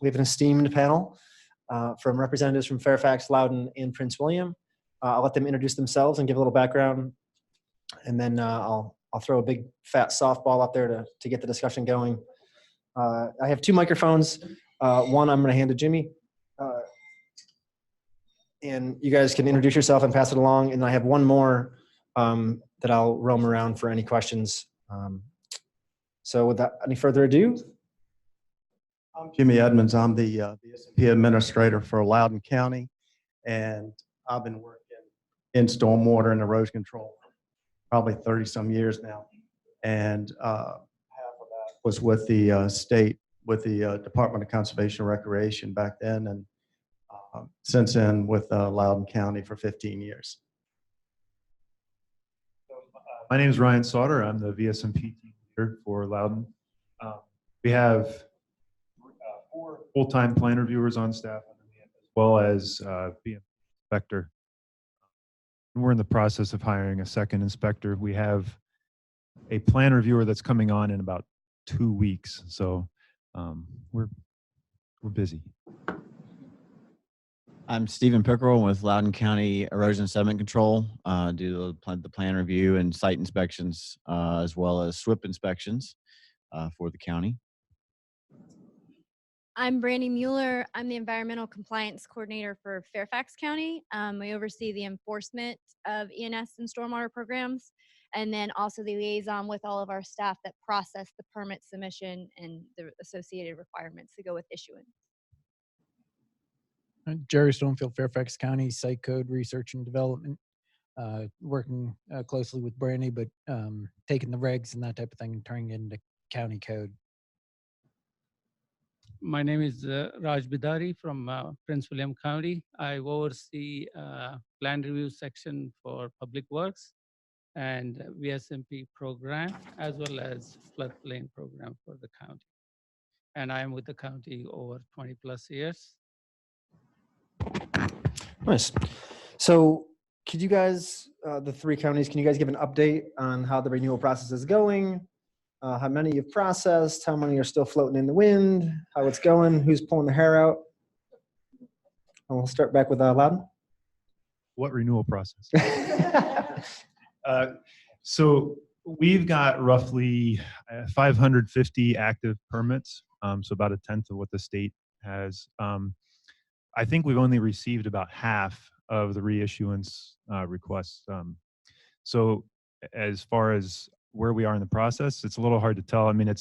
we have an esteemed panel from representatives from Fairfax, Loudoun, and Prince William. I'll let them introduce themselves and give a little background, and then I'll throw a big fat softball up there to get the discussion going. I have two microphones. One I'm going to hand to Jimmy, and you guys can introduce yourself and pass it along. And I have one more that I'll roam around for any questions. So without any further ado. I'm Jimmy Edmonds. I'm the VSMP administrator for Loudoun County, and I've been working in stormwater and erosion control probably 30 some years now. And half of that was with the state, with the Department of Conservation and Recreation back then, and since then with Loudoun County for 15 years. My name is Ryan Sauter. I'm the VSMP team leader for Loudoun. We have 4 full-time plan reviewers on staff, as well as BMP inspector. We're in the process of hiring a second inspector. We have a plan reviewer that's coming on in about 2 weeks, so we're busy. I'm Stephen Pickerel with Loudoun County Erosion and Sediment Control. Do the plan review and site inspections, as well as SWPPP inspections for the county. I'm Brandy Mueller. I'm the Environmental Compliance Coordinator for Fairfax County. We oversee the enforcement of ENS and stormwater programs, and then also the liaison with all of our staff that process the permit submission and the associated requirements to go with issuance. Jerry Stonefield, Fairfax County, Site Code Research and Development, working closely with Brandy, but taking the regs and that type of thing and turning it into county code. My name is Raj Bidari from Prince William County. I oversee plan review section for public works and VSMP program, as well as floodplain program for the county. And I am with the county over 20+ years. Nice. So could you guys, the 3 counties, can you guys give an update on how the renewal process is going? How many you've processed, how many are still floating in the wind, how it's going, who's pulling the hair out? And we'll start back with Loudoun. What renewal process? So we've got roughly 550 active permits, so about 1/10 of what the state has. I think we've only received about half of the reissuance requests. So as far as where we are in the process, it's a little hard to tell. I mean,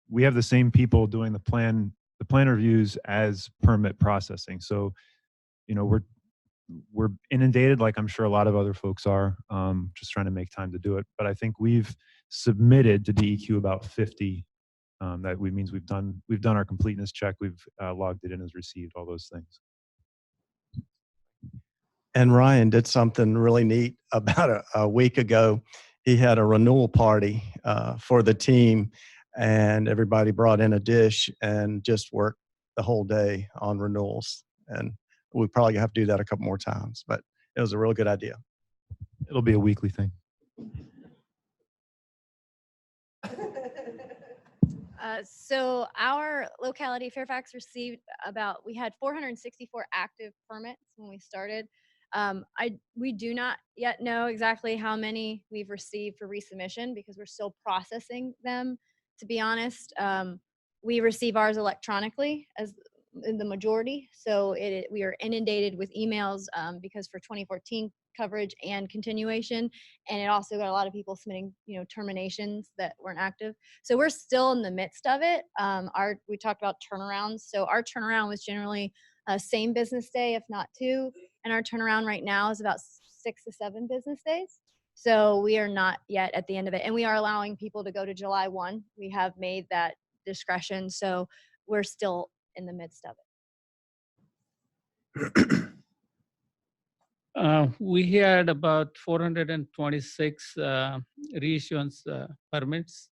we have the same people doing the plan reviews as permit processing. So, you know, we're inundated, like I'm sure a lot of other folks are, just trying to make time to do it. But I think we've submitted to DEQ about 50. That means we've done our completeness check, we've logged it in as received, all those things. And Ryan did something really neat about a week ago. He had a renewal party for the team, and everybody brought in a dish and just worked the whole day on renewals. And we probably have to do that a couple more times, but it was a real good idea. It'll be a weekly thing. So our locality, Fairfax, received we had 464 active permits when we started. We do not yet know exactly how many we've received for resubmission because we're still processing them, to be honest. We receive ours electronically as in the majority. So we are inundated with emails because for 2014 coverage and continuation, and it also got a lot of people submitting, terminations that weren't active. So we're still in the midst of it. We talked about turnarounds. So our turnaround was generally same business day, if not 2, and our turnaround right now is about 6 to 7 business days. So we are not yet at the end of it, and we are allowing people to go to July 1. We have made that discretion, so we're still in the midst of it. We had about 426 reissuance permits.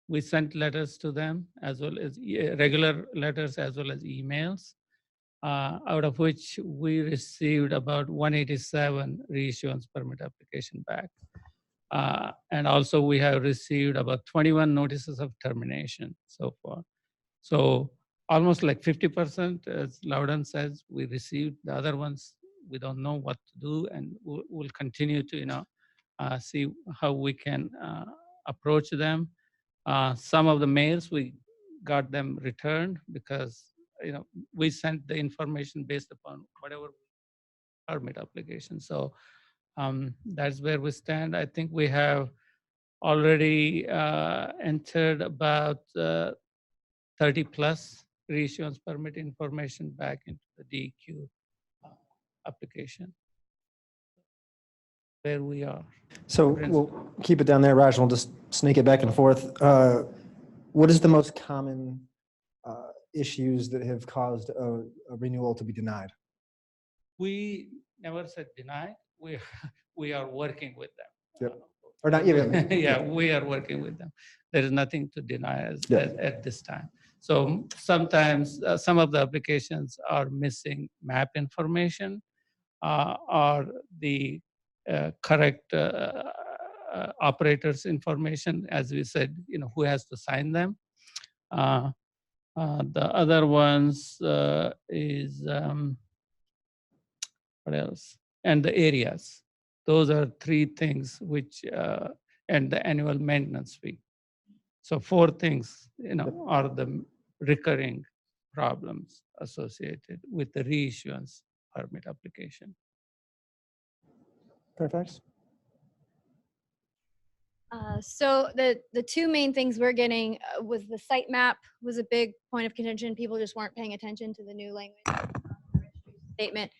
We sent letters to them, as well as regular letters as well as emails, out of which we received about 187 reissuance permit application back. And also we have received about 21 notices of termination so far. So almost like 50%, as Loudoun says, we received. The other ones, we don't know what to do, and we'll continue to, see how we can approach them. Some of the mails, we got them returned because, we sent the information based upon whatever permit application. So that's where we stand. I think we have already entered about 30 plus reissuance permit information back into the DEQ application. Where we are. So we'll keep it down there, Raj, and we'll just snake it back and forth. What is the most common issues that have caused a renewal to be denied? We never said deny. We are working with them. Yep. Or not even? Yeah, we are working with them. There is nothing to deny Yeah. at this time. So sometimes some of the applications are missing map information or the correct operators information, as we said, who has to sign them. The other ones is what else? And the areas. Those are three things which, and the annual maintenance fee. So 4 things, are the recurring problems associated with the reissuance permit application. Fairfax? So the 2 main things we're getting was the site map was a big point of contention. People just weren't paying attention to the new language statement.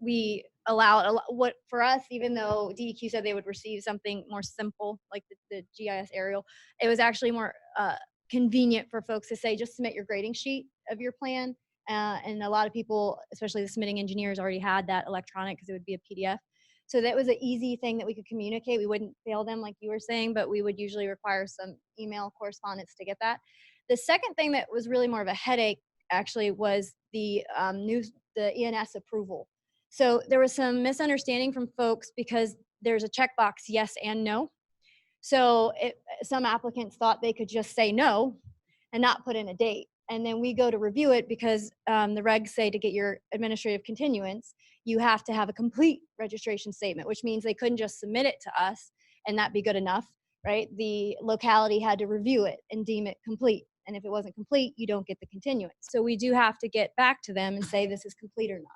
We allowed what for us, even though DEQ said they would receive something more simple like the GIS aerial, it was actually more convenient for folks to say just submit your grading sheet of your plan. And a lot of people, especially the submitting engineers, already had that electronic because it would be a PDF. So that was an easy thing that we could communicate. We wouldn't fail them like you were saying, but we would usually require some email correspondence to get that. The second thing that was really more of a headache actually was the ENS approval. So there was some misunderstanding from folks because there's a checkbox yes and no. So some applicants thought they could just say no and not put in a date. And then we go to review it because the regs say to get your administrative continuance, you have to have a complete registration statement, which means they couldn't just submit it to us and that be good enough, right? The locality had to review it and deem it complete. And if it wasn't complete, you don't get the continuance. So we do have to get back to them and say this is complete or not.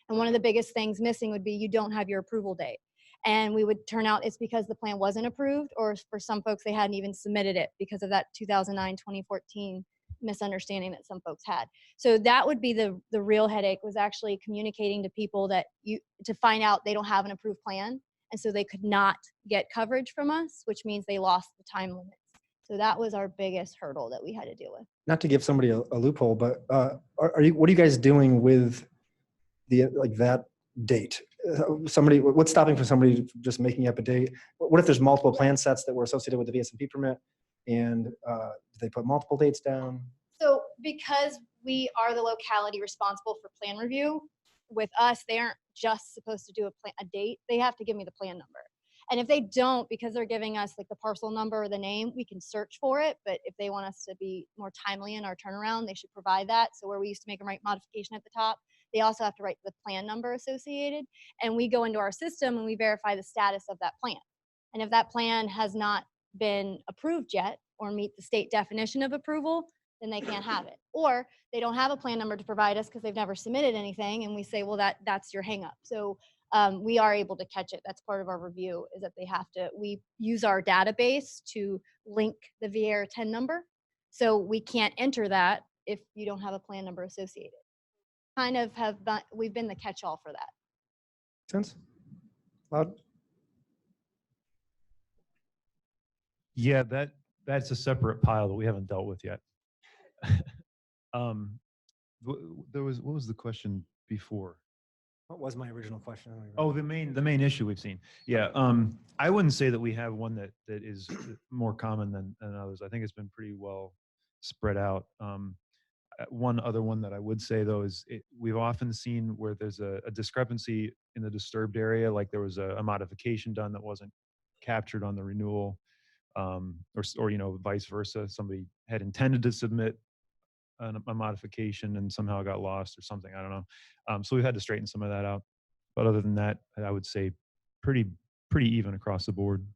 And one of the biggest things missing would be you don't have your approval date. And we would turn out it's because the plan wasn't approved, or for some folks, they hadn't even submitted it because of that 2009-2014 misunderstanding that some folks had. So that would be the real headache, was actually communicating to people that to find out they don't have an approved plan. And so they could not get coverage from us, which means they lost the time limits. So that was our biggest hurdle that we had to deal with. Not to give somebody a loophole, but what are you guys doing with that date? What's stopping for somebody from just making up a date? What if there's multiple plan sets that were associated with the VSMP permit, and do they put multiple dates down? So because we are the locality responsible for plan review, with us, they aren't just supposed to do a date. They have to give me the plan number. And if they don't, because they're giving us like the parcel number or the name, we can search for it. But if they want us to be more timely in our turnaround, they should provide that. So where we used to make them write modification at the top, they also have to write the plan number associated. And we go into our system and we verify the status of that plan. And if that plan has not been approved yet or meet the state definition of approval, then they can't have it. Or they don't have a plan number to provide us because they've never submitted anything. And we say, well, that's your hang up. So we are able to catch it. That's part of our review, is that we use our database to link the VAR 10 number. So we can't enter that if you don't have a plan number associated. We've been the catch-all for that. Sense? Loud? Yeah, that's a separate pile that we haven't dealt with yet. What was the question before? What was my original question? Oh, the main issue we've seen. Yeah, I wouldn't say that we have one that is more common than others. I think it's been pretty well spread out. One other one that I would say though is we've often seen where there's a discrepancy in the disturbed area, like there was a modification done that wasn't captured on the renewal, or vice versa. Somebody had intended to submit a modification and somehow it got lost or something. I don't know. So we've had to straighten some of that out. But other than that, I would say pretty even across the board.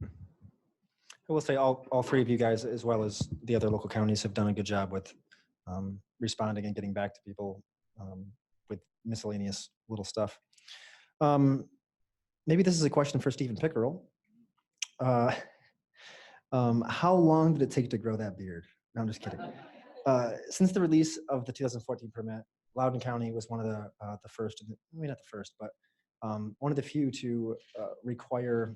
I will say all three of you guys, as well as the other local counties, have done a good job with responding and getting back to people with miscellaneous little stuff. Maybe this is a question for Stephen Pickerel. How long did it take to grow that beard? No, I'm just kidding. Since the release of the 2014 permit, Loudoun County was one of the first, maybe not the first, but one of the few to require,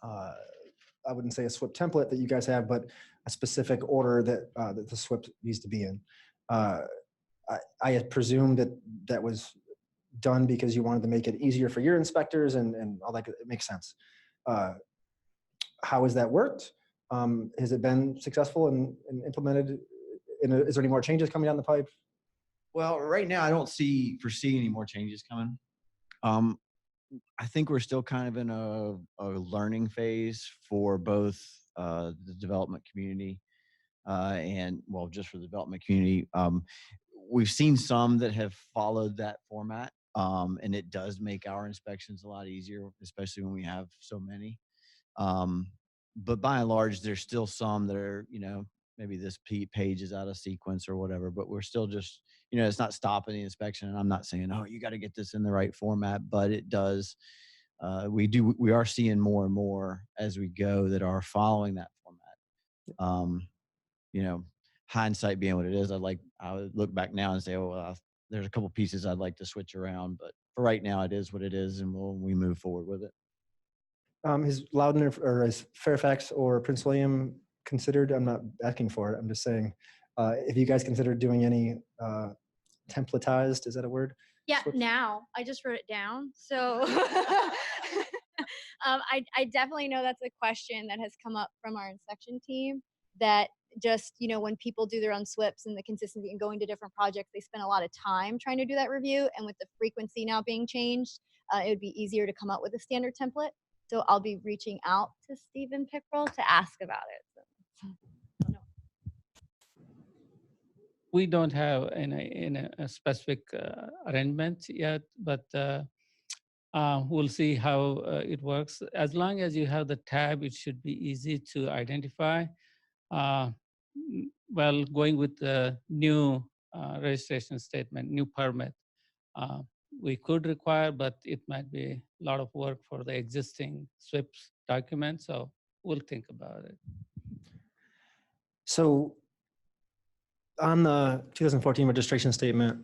I wouldn't say a SWP template that you guys have, but a specific order that, that the SWP needs to be in. I had presumed that was done because you wanted to make it easier for your inspectors and all that. It makes sense. How has that worked? Has it been successful and implemented? Is there any more changes coming down the pipe? Well, right now I don't foresee any more changes coming. I think we're still kind of in a learning phase for both the development community and, well, just for the development community. We've seen some that have followed that format, and it does make our inspections a lot easier, especially when we have so many. But by and large, there's still some that are, maybe this page is out of sequence or whatever, but we're still just, it's not stopping the inspection. And I'm not saying, oh, you got to get this in the right format, but it does. We are seeing more and more as we go that are following that format. Hindsight being what it is, I would look back now and say, oh, well, there's a couple pieces I'd like to switch around, but for right now it is what it is, and we move forward with it. Is Loudoun or is Fairfax or Prince William considered? I'm not asking for it. I'm just saying, if you guys consider doing any templatized, is that a word? Yeah, now I just wrote it down. So I definitely know that's a question that has come up from our inspection team, that just, when people do their own SWPs and the consistency and going to different projects, they spend a lot of time trying to do that review. And with the frequency now being changed, it would be easier to come up with a standard template. So I'll be reaching out to Stephen Pickerel to ask about it. We don't have a specific arrangement yet, but we'll see how it works. As long as you have the tab, it should be easy to identify. Well, going with the new registration statement, new permit, we could require, but it might be a lot of work for the existing SWPs document. So we'll think about it. So on the 2014 registration statement,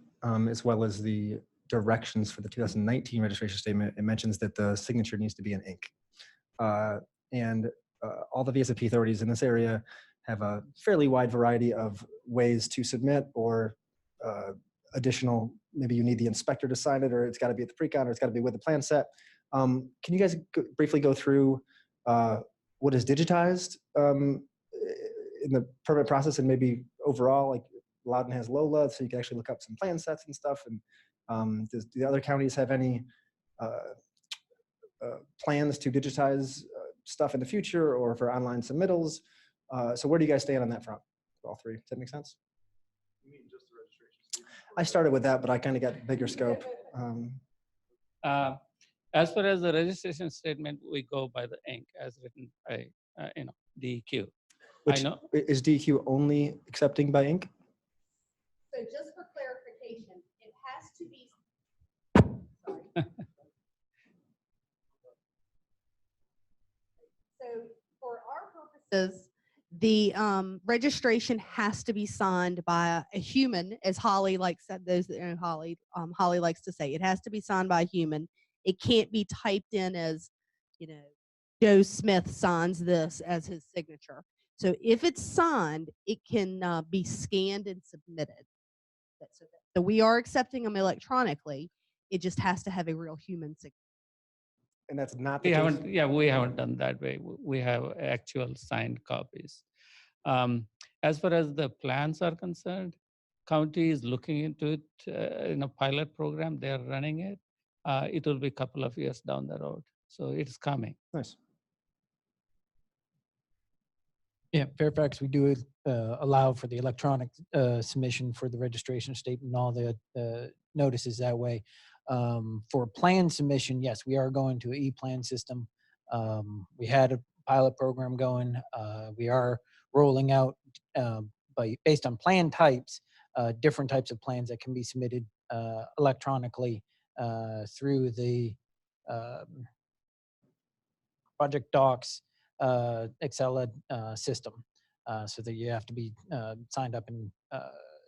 as well as the directions for the 2019 registration statement, it mentions that the signature needs to be in ink. And all the VSMP authorities in this area have a fairly wide variety of ways to submit, or additional, maybe you need the inspector to sign it, or it's got to be at the pre-con, or it's got to be with the plan set. Can you guys briefly go through what is digitized in the permit process, and maybe overall, like Loudoun has Lola, so you can actually look up some plan sets and stuff. And do the other counties have any plans to digitize stuff in the future, or for online submittals? So where do you guys stand on that front? All three. Does that make sense? You mean just the registration statement? I started with that, but I kind of got bigger scope. As far as the registration statement, we go by the ink as written by DEQ. Which, I know. is DEQ only accepting by ink? So just for clarification, it has to be. So for our purposes, the registration has to be signed by a human, as Holly likes, those that know Holly, Holly likes to say, it has to be signed by a human. It can't be typed in as, Joe Smith signs this as his signature. So if it's signed, it can be scanned and submitted. So we are accepting them electronically. It just has to have a real human signature. And that's not the We case? haven't, we haven't done that way. We have actual signed copies. As far as the plans are concerned, county is looking into it in a pilot program. They're running it. It will be a couple of years down the road. So it's coming. Nice. Yeah, Fairfax, we do allow for the electronic submission for the registration statement and all the notices that way. For plan submission, yes, we are going to an e-plan system. We had a pilot program going. We are rolling out based on plan types, different types of plans that can be submitted electronically through the project docs Excel system, so that you have to be signed up and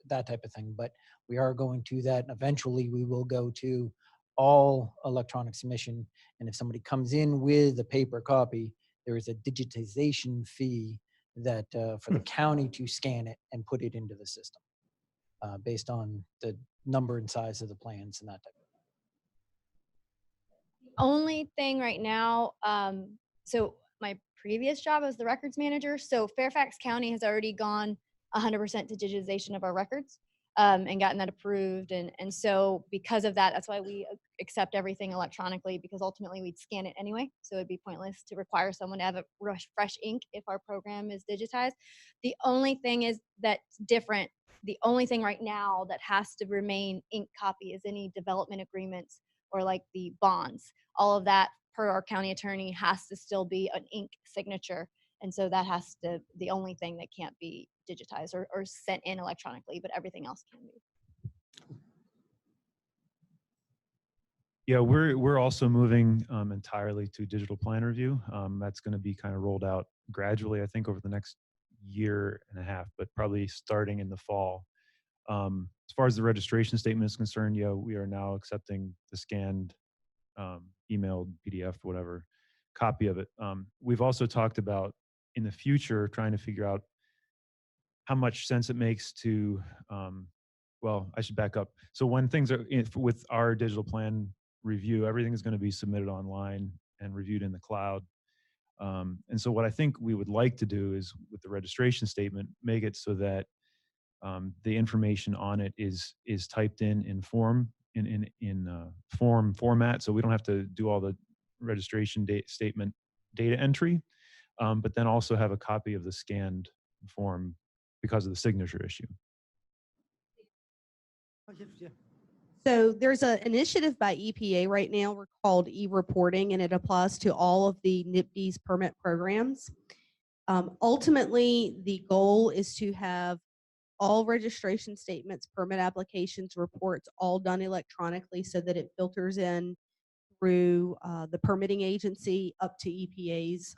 that type of thing. But we are going to that. And eventually, we will go to all electronic submission. And if somebody comes in with a paper copy, there is a digitization fee that for the county to scan it and put it into the system based on the number and size of the plans and that type of Only thing right now, so my previous job as the records manager, so Fairfax County has already gone 100% to digitization of our records and gotten that approved. And so because of that, that's why we accept everything electronically, because ultimately we'd scan it anyway. So it'd be pointless to require someone to have a fresh ink if our program is digitized. The only thing is that's different. The only thing right now that has to remain ink copy is any development agreements or like the bonds. All of that, per our county attorney, has to still be an ink signature. And so that has to, the only thing that can't be digitized or sent in electronically, but everything else can be. Yeah, we're also moving entirely to digital plan review. That's going to be kind of rolled out gradually, I think, over the next year and a half, but probably starting in the fall. As far as the registration statement is concerned, yeah, we are now accepting the scanned, emailed PDF, whatever, copy of it. We've also talked about in the future trying to figure out how much sense it makes to, well, I should back up. So when things are with our digital plan review, everything is going to be submitted online and reviewed in the cloud. And so what I think we would like to do is with the registration statement, make it so that the information on it is typed in form form format, so we don't have to do all the registration statement data entry, but then also have a copy of the scanned form because of the signature issue. So there's an initiative by EPA right now called e-reporting, and it applies to all of the NIPD's permit programs. Ultimately, the goal is to have all registration statements, permit applications, reports, all done electronically so that it filters in through the permitting agency up to EPA's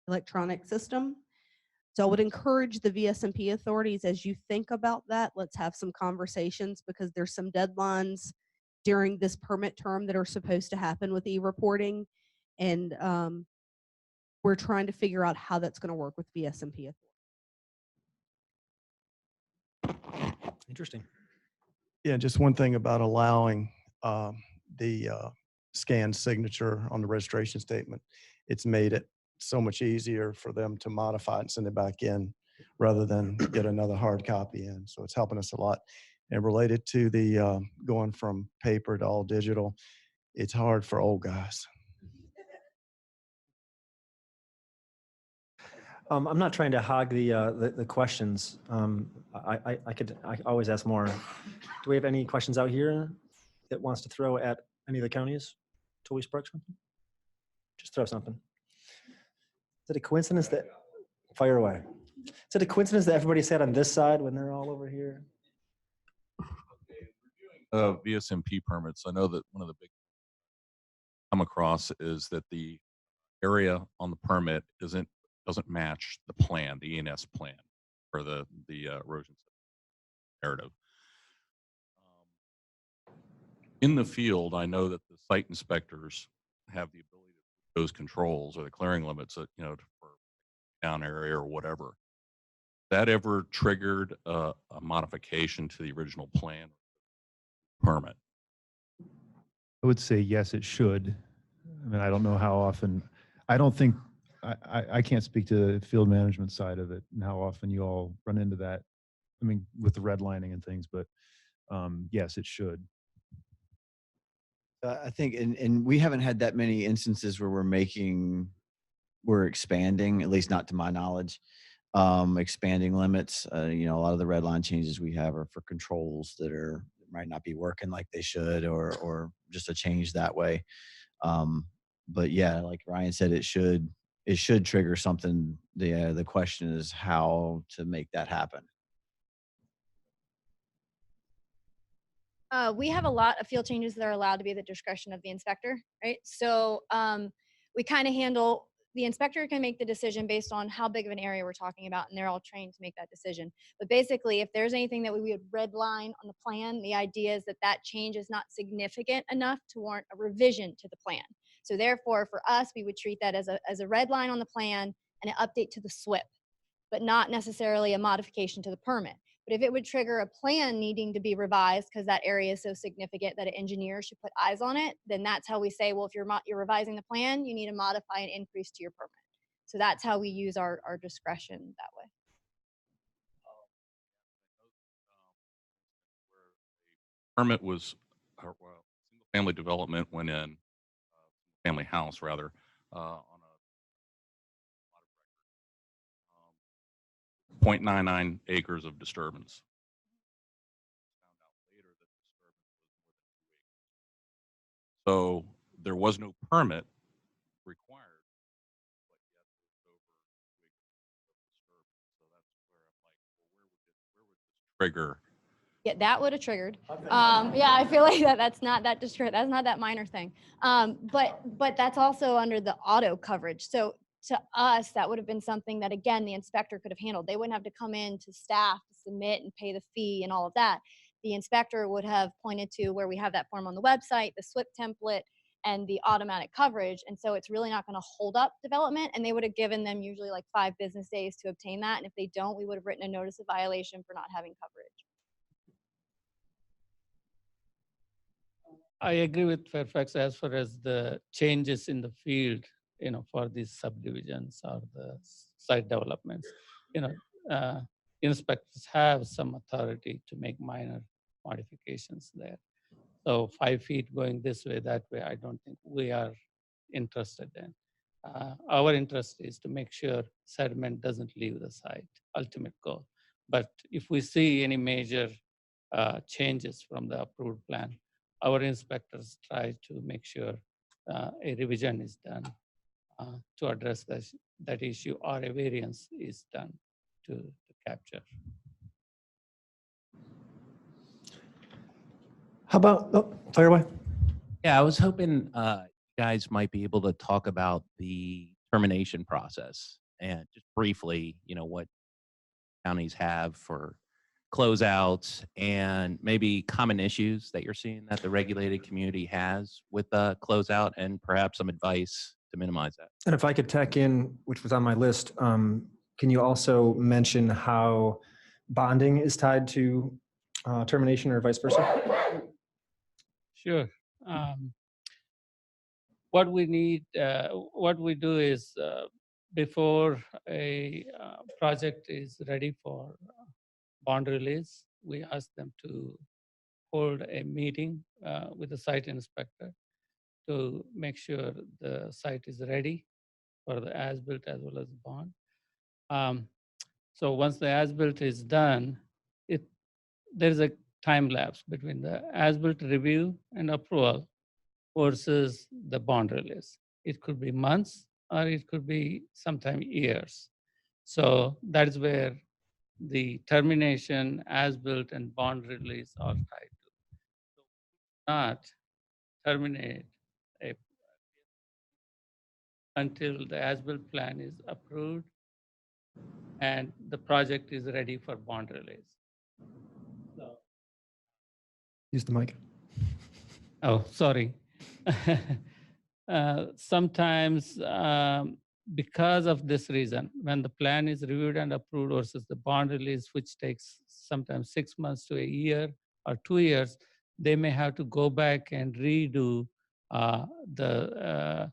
electronic system. So I would encourage the VSMP authorities, as you think about that, let's have some conversations, because there's some deadlines during this permit term that are supposed to happen with e-reporting. And we're trying to figure out how that's going to work with VSMP authorities. Interesting. Yeah, just one thing about allowing the scanned signature on the registration statement. It's made it so much easier for them to modify it and send it back in rather than get another hard copy in. So it's helping us a lot. And related to the going from paper to all digital, it's hard for old guys. I'm not trying to hog the questions. I always ask more. Do we have any questions out here that wants to throw at any of the counties till we spark something? Just throw something. Is it a coincidence that, fire away. Is it a coincidence that everybody sat on this side when they're all over here? VSMP permits, I know that one of the big come across is that the area on the permit doesn't match the plan, the ENS plan, or the erosion narrative. In the field, I know that the site inspectors have the ability to put those controls or the clearing limits, for down area or whatever. That ever triggered a modification to the original plan permit? I would say yes, it should. I mean, I don't know how often. I don't think I can't speak to the field management side of it and how often you all run into that. I mean, with the redlining and things, but yes, it should. I think, and we haven't had that many instances where we're expanding, at least not to my knowledge. expanding limits. You know, a lot of the red line changes we have are for controls that might not be working like they should, or just a change that way. But yeah, like Ryan said, it should trigger something. The question is how to make that happen. We have a lot of field changes that are allowed to be at the discretion of the inspector, right? So we kind of handle, the inspector can make the decision based on how big of an area we're talking about, and they're all trained to make that decision. But basically, if there's anything that we would red line on the plan, the idea is that that change is not significant enough to warrant a revision to the plan. So therefore, for us, we would treat that as a red line on the plan and an update to the SWP, but not necessarily a modification to the permit. But if it would trigger a plan needing to be revised because that area is so significant that an engineer should put eyes on it, then that's how we say, well, if you're revising the plan, you need to modify and increase to your permit. So that's how we use our discretion that way. Permit was, well, single family development went in, family house rather, on a 0.99 acres of disturbance. Found out later that disturbance was more than 2 acres. So there was no permit required, but yet it was over 2 acres of disturbance. So that's where I'm like, well, where would this trigger? Yeah, that would have triggered. Yeah, I feel like that's not that that's not that minor thing. But that's also under the auto coverage. So to us, that would have been something that, again, the inspector could have handled. They wouldn't have to come in to staff to submit and pay the fee and all of that. The inspector would have pointed to where we have that form on the website, the SWP template, and the automatic coverage. And so it's really not going to hold up development. And they would have given them usually like 5 business days to obtain that. And if they don't, we would have written a notice of violation for not having coverage. I agree with Fairfax as far as the changes in the field, you know, for these subdivisions or the site developments. You know, inspectors have some authority to make minor modifications there. So 5 feet going this way, that way, I don't think we are interested in. Our interest is to make sure sediment doesn't leave the site, ultimate goal. But if we see any major changes from the approved plan, our inspectors try to make sure a revision is done to address that issue, or a variance is done to capture. How about, oh, fire away. Yeah, I was hoping you guys might be able to talk about the termination process and just briefly, you know, what counties have for closeouts and maybe common issues that you're seeing that the regulated community has with the closeout, and perhaps some advice to minimize that. And if I could tack in, which was on my list, can you also mention how bonding is tied to termination or vice versa? Sure. What we need, what we do is before a project is ready for bond release, we ask them to hold a meeting with the site inspector to make sure the site is ready for the as-built as well as bond. So once the as-built is done, there's a time lapse between the as-built review and approval versus the bond release. It could be months or it could be sometime years. So that's where the termination, as-built, and bond release are tied to. So not terminate until the as-built plan is approved and the project is ready for bond release. So, Use the mic. oh, sorry. Sometimes because of this reason, when the plan is reviewed and approved versus the bond release, which takes sometimes 6 months to a year or 2 years, they may have to go back and redo the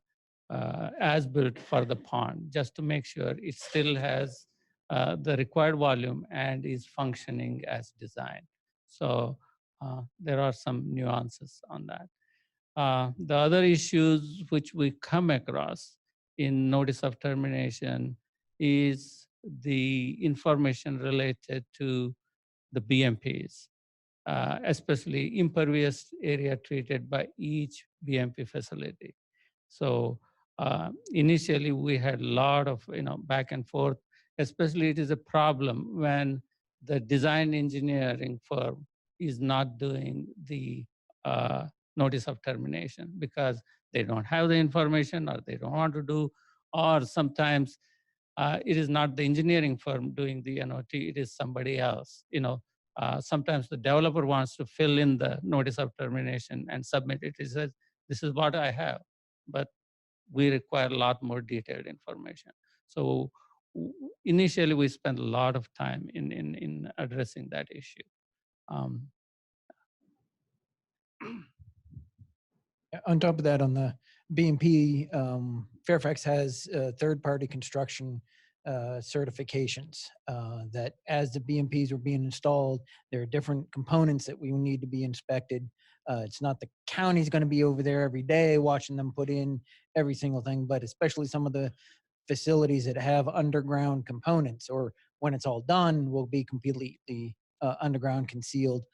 as-built for the pond, just to make sure it still has the required volume and is functioning as designed. So there are some nuances on that. The other issues which we come across in notice of termination is the information related to the BMPs, especially impervious area treated by each BMP facility. So initially we had a lot of back and forth, especially it is a problem when the design engineering firm is not doing the notice of termination because they don't have the information or they don't want to do, or sometimes it is not the engineering firm doing the NOT, it is somebody else. Sometimes the developer wants to fill in the notice of termination and submit it. He says, this is what I have, but we require a lot more detailed information. So initially we spent a lot of time in addressing that issue. On top of that, on the BMP, Fairfax has third-party construction certifications that as the BMPs were being installed, there are different components that we need to be inspected. It's not the county's going to be over there every day watching them put in every single thing, but especially some of the facilities that have underground components, or when it's all done, will be completely underground concealed.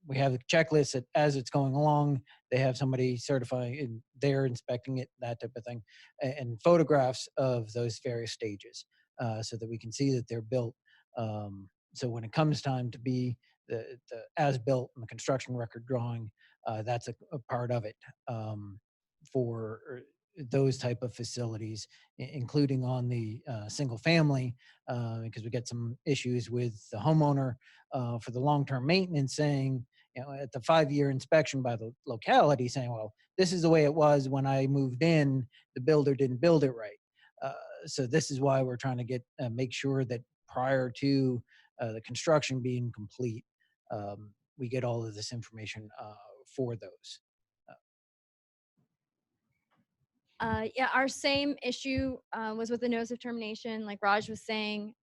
We have a checklist that as it's going along, they have somebody certifying and they're inspecting it, that type of thing, and photographs of those various stages so that we can see that they're built. So when it comes time to be the as-built and the construction record drawing, that's a part of it for those type of facilities, including on the single family, because we get some issues with the homeowner for the long-term maintenance saying, at the 5-year inspection by the locality saying, well, this is the way it was when I moved in, the builder didn't build it right. So this is why we're trying to get make sure that prior to the construction being complete, we get all of this information for those. Yeah, our same issue was with the notice of termination, like Raj was saying,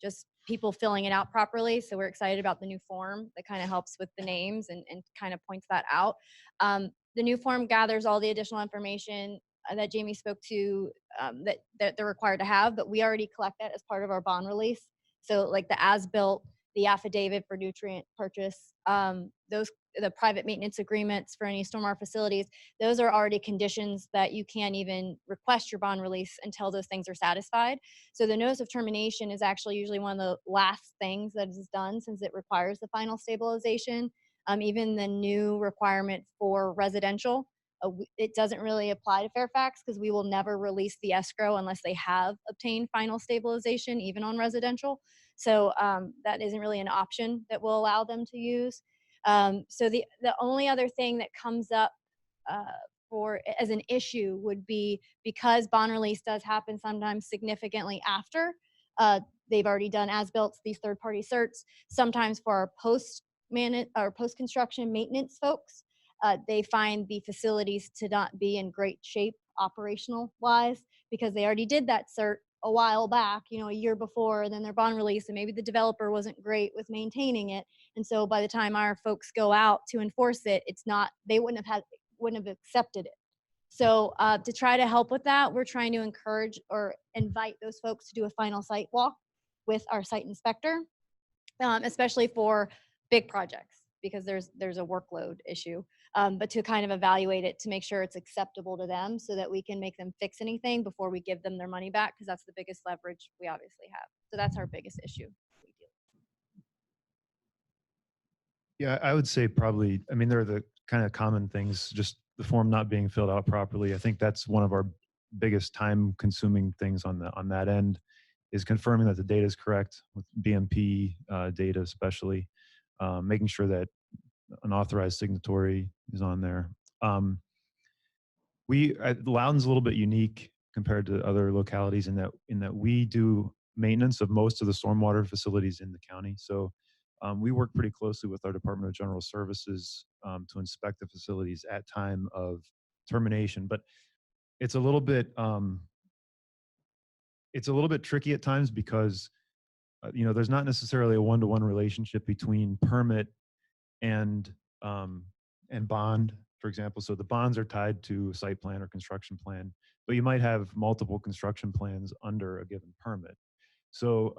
just people filling it out properly. So we're excited about the new form that kind of helps with the names and kind of points that out. The new form gathers all the additional information that Jamie spoke to that they're required to have, but we already collect that as part of our bond release. So like the as-built, the affidavit for nutrient purchase, the private maintenance agreements for any stormwater facilities, those are already conditions that you can't even request your bond release until those things are satisfied. So the notice of termination is actually usually one of the last things that is done since it requires the final stabilization. Even the new requirement for residential, it doesn't really apply to Fairfax because we will never release the escrow unless they have obtained final stabilization, even on residential. So that isn't really an option that will allow them to use. So the only other thing that comes up for as an issue would be because bond release does happen sometimes significantly after they've already done as-built, these third-party certs. Sometimes for our post-construction maintenance folks, they find the facilities to not be in great shape operational wise because they already did that cert a while back, a year before, and then their bond release, and maybe the developer wasn't great with maintaining it. And so by the time our folks go out to enforce it, they wouldn't have accepted it. So to try to help with that, we're trying to encourage or invite those folks to do a final site walk with our site inspector, especially for big projects, because there's a workload issue, but to kind of evaluate it to make sure it's acceptable to them so that we can make them fix anything before we give them their money back, because that's the biggest leverage we obviously have. So that's our biggest issue. Yeah, I would say probably, I mean, there are the kind of common things, just the form not being filled out properly. I think that's one of our biggest time consuming things on that end, is confirming that the data is correct with BMP data, especially making sure that an authorized signatory is on there. Loudoun's a little bit unique compared to other localities in that we do maintenance of most of the stormwater facilities in the county. So we work pretty closely with our Department of General Services to inspect the facilities at time of termination. But it's a little bit tricky at times because there's not necessarily a one-to-one relationship between permit and bond, for example. So the bonds are tied to a site plan or construction plan, but you might have multiple construction plans under a given permit. So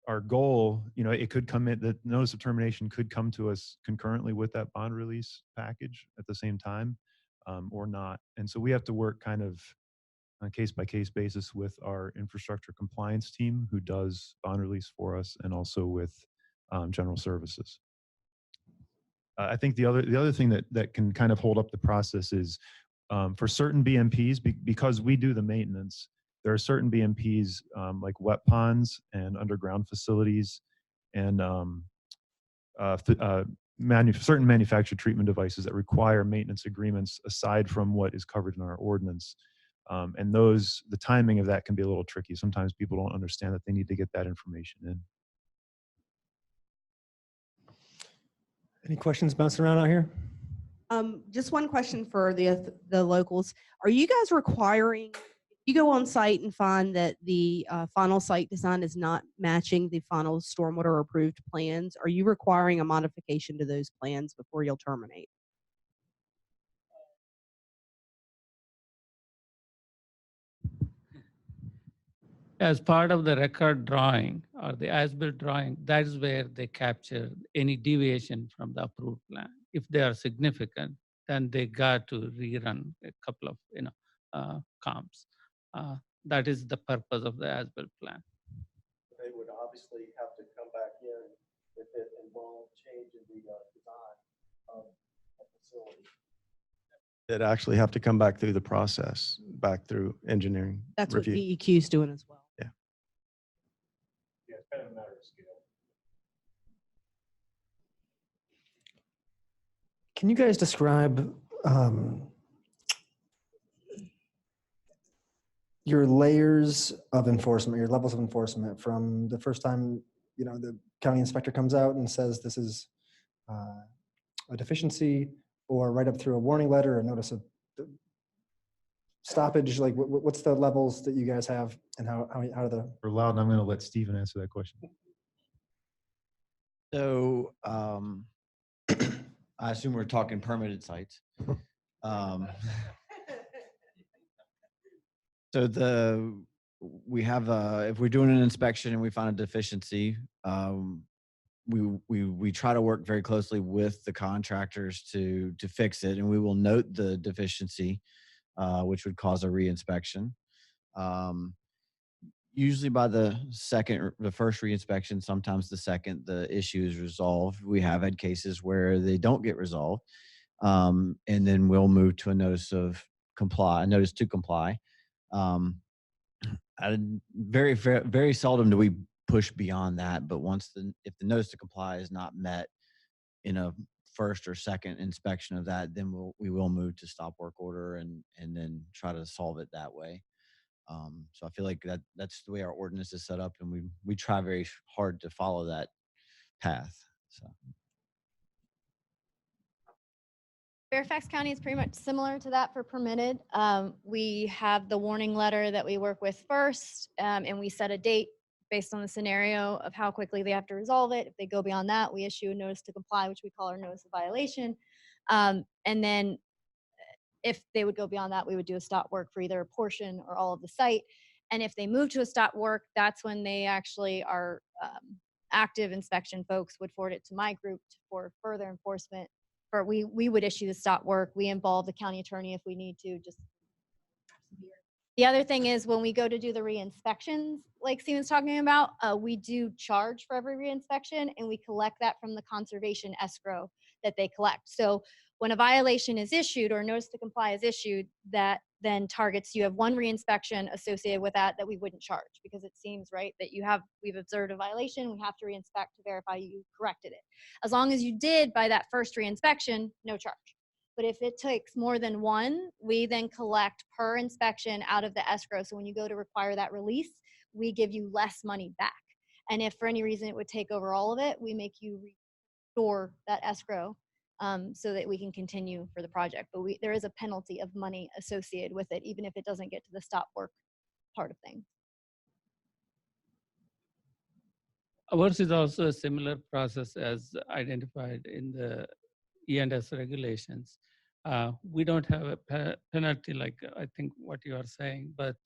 our goal, it could come in, the notice of termination could come to us concurrently with that bond release package at the same time, or not. And so we have to work kind of on a case-by-case basis with our infrastructure compliance team who does bond release for us, and also with general services. I think the other thing that can kind of hold up the process is for certain BMPs, because we do the maintenance, there are certain BMPs like wet ponds and underground facilities and certain manufactured treatment devices that require maintenance agreements aside from what is covered in our ordinance. And the timing of that can be a little tricky. Sometimes people don't understand that they need to get that information in. Any questions bouncing around out here? Just one question for the locals. Are you guys requiring, you go on site and find that the final site design is not matching the final stormwater approved plans? Are you requiring a modification to those plans before you'll terminate? As part of the record drawing or the as-built drawing, that is where they capture any deviation from the approved plan. If they are significant, then they got to rerun a couple of comps. That is the purpose of the as-built plan. They would obviously have to come back in if it involved change in the design of a facility. They'd actually have to come back through the process, back through engineering That's review. what DEQ is doing as well. Yeah. Yeah, it's kind of a matter of scale. Can you guys describe your layers of enforcement, your levels of enforcement from the first time, the county inspector comes out and says this is a deficiency, or right up through a warning letter, a notice of stoppage? Like what's the levels that you guys have, and how do the... For Loudoun, I'm going to let Stephen answer that question. So I assume we're talking permitted sites. So we have if we're doing an inspection and we find a deficiency, we try to work very closely with the contractors to fix it, and we will note the deficiency, which would cause a reinspection. Usually by the first reinspection, sometimes the second, the issue is resolved. We have had cases where they don't get resolved, and then we'll move to a notice to comply. Very, very, very seldom do we push beyond that, but if the notice to comply is not met in a first or second inspection of that, then we will move to stop work order and then try to solve it that way. So I feel like that's the way our ordinance is set up, and we try very hard to follow that path. So Fairfax County is pretty much similar to that for permitted. We have the warning letter that we work with first, and we set a date based on the scenario of how quickly they have to resolve it. If they go beyond that, we issue a notice to comply, which we call our notice of violation. And then if they would go beyond that, we would do a stop work for either a portion or all of the site. And if they move to a stop work, that's when they actually are active inspection folks would forward it to my group for further enforcement. We would issue the stop work. We involve the county attorney if we need to. The other thing is when we go to do the re-inspections, like Steven's talking about, we do charge for every re-inspection, and we collect that from the conservation escrow that they collect. So when a violation is issued or a notice to comply is issued, that then targets, you have one re-inspection associated with that we wouldn't charge, because it seems right that we've observed a violation, we have to re-inspect to verify you corrected it. As long as you did by that first re-inspection, no charge. But if it takes more than one, we then collect per inspection out of the escrow. So when you go to require that release, we give you less money back. And if for any reason it would take over all of it, we make you restore that escrow so that we can continue for the project. But there is a penalty of money associated with it, even if it doesn't get to the stop work part of things. Ours is also a similar process as identified in the E&S regulations. We don't have a penalty like I think what you are saying, but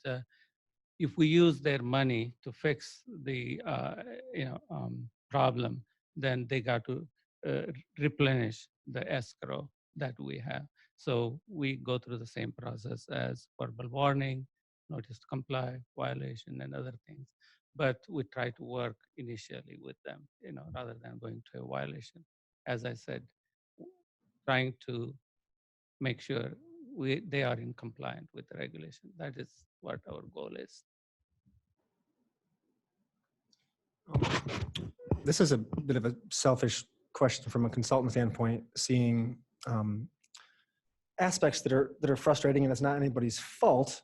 if we use their money to fix the problem, then they got to replenish the escrow that we have. So we go through the same process as verbal warning, notice to comply, violation, and other things. But we try to work initially with them, rather than going to a violation. As I said, trying to make sure they are in compliance with the regulation. That is what our goal is. This is a bit of a selfish question from a consultant standpoint, seeing aspects that are frustrating, and it's not anybody's fault.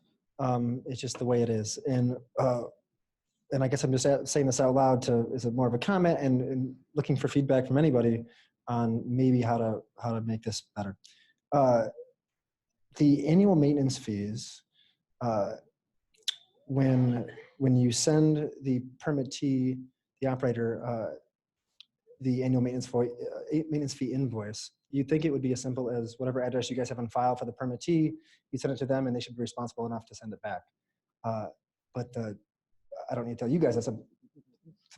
It's just the way it is. And I guess I'm just saying this out loud is it more of a comment and looking for feedback from anybody on maybe how to make this better. The annual maintenance fees, when you send the permittee, the operator, the annual maintenance fee invoice, you'd think it would be as simple as whatever address you guys have on file for the permittee, you send it to them and they should be responsible enough to send it back. But I don't need to tell you guys,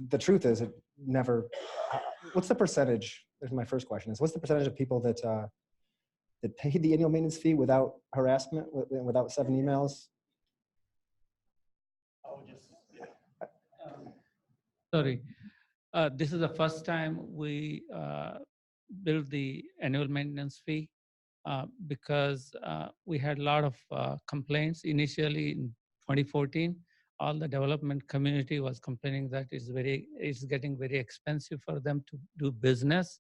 the truth is it never, what's the percentage, there's my first question, is what's the percentage of people that pay the annual maintenance fee without harassment, without 7 emails? Sorry, this is the first time we billed the annual maintenance fee because we had a lot of complaints initially in 2014. All the development community was complaining that it's getting very expensive for them to do business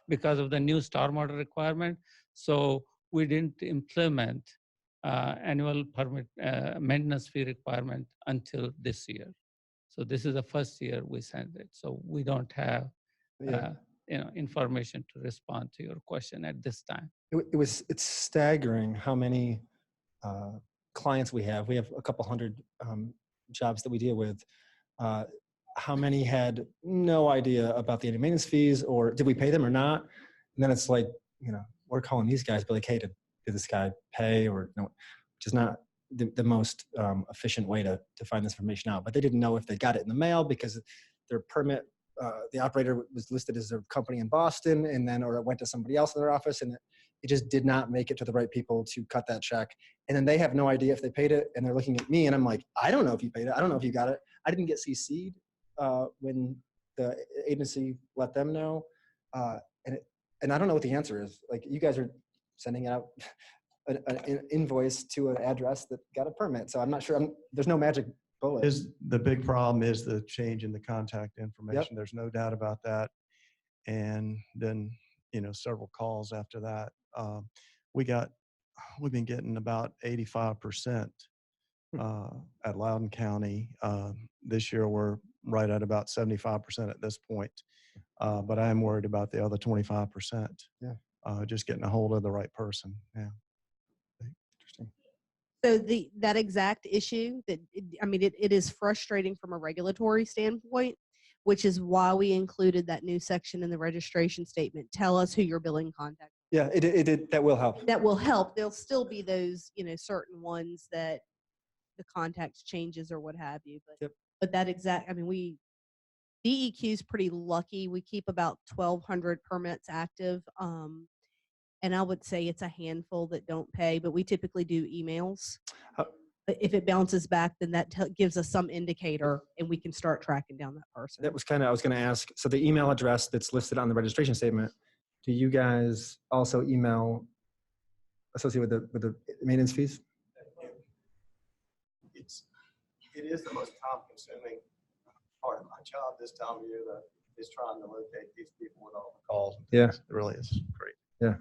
because of the new stormwater requirement. So we didn't implement annual permit maintenance fee requirement until this year. So this is the first year we sent it. So we don't have information to respond to your question at this time. It's staggering how many clients we have. We have a couple hundred jobs that we deal with. How many had no idea about the annual maintenance fees, or did we pay them or not? And then it's like, we're calling these guys, but like, hey, did this guy pay or no? Which is not the most efficient way to find this information out. But they didn't know if they got it in the mail because their permit, the operator was listed as a company in Boston, and then or it went to somebody else in their office, and it just did not make it to the right people to cut that check. And then they have no idea if they paid it, and they're looking at me, and I'm like, I don't know if you paid it. I don't know if you got it. I didn't get CC'd when the agency let them know, and I don't know what the answer is. Like, you guys are sending out an invoice to an address that got a permit, so I'm not sure. There's no magic bullet. The big problem is the change in the contact information. Yep. There's no doubt about that. And then, several calls after that. We've been getting about 85% at Loudoun County. This year we're right at about 75% at this point. But I am worried about the other 25%. Yeah. Just getting a hold of the right person. Yeah. Interesting. So that exact issue it is frustrating from a regulatory standpoint, which is why we included that new section in the registration statement. Tell us who your billing contact. Yeah, it did. That will help. That will help. There'll still be those, certain ones that the context changes or what have you. But that exact, DEQ is pretty lucky. We keep about 1,200 permits active. And I would say it's a handful that don't pay, but we typically do emails. But if it bounces back, then that gives us some indicator and we can start tracking down that person. That was I was going to ask, so the email address that's listed on the registration statement, do you guys also email associated with the maintenance fees? It is the most time-consuming part of my job this time of year, is trying to locate these people with all the calls. And Yeah. things. It really is great. Yeah.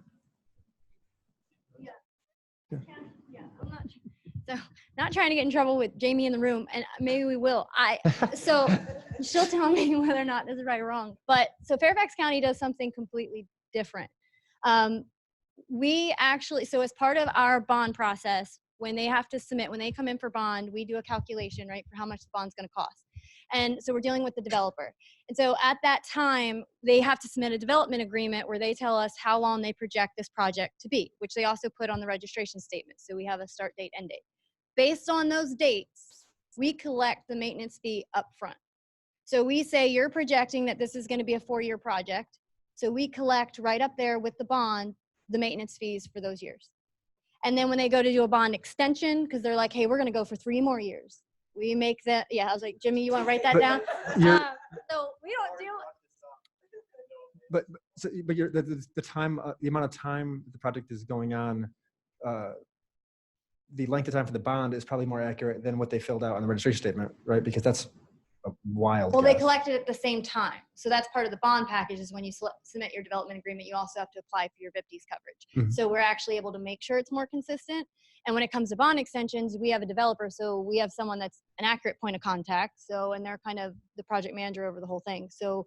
I'm not trying to get in trouble with Jamie in the room, and maybe we will. So she'll tell me whether or not this is right or wrong. But so Fairfax County does something completely different. We actually, so as part of our bond process, when they have to submit, when they come in for bond, we do a calculation, right, for how much the bond's going to cost. And so we're dealing with the developer. And so at that time, they have to submit a development agreement where they tell us how long they project this project to be, which they also put on the registration statement. So we have a start date, end date. Based on those dates, we collect the maintenance fee upfront. So we say you're projecting that this is going to be a 4-year project. So we collect right up there with the bond, the maintenance fees for those years. And then when they go to do a bond extension, because they're like, hey, we're going to go for 3 more years. We make that, yeah, I was like, Jimmy, you want to write that But down? you're- So we don't do, But the time, the amount of time the project is going on, the length of time for the bond is probably more accurate than what they filled out on the registration statement, right? Because that's a wild well, they guess. collect it at the same time. So that's part of the bond package is when you submit your development agreement, you also have to apply for your VPDES coverage. Mhm. So we're actually able to make sure it's more consistent. And when it comes to bond extensions, we have a developer. So we have someone that's an accurate point of contact. So, and they're kind of the project manager over the whole thing. So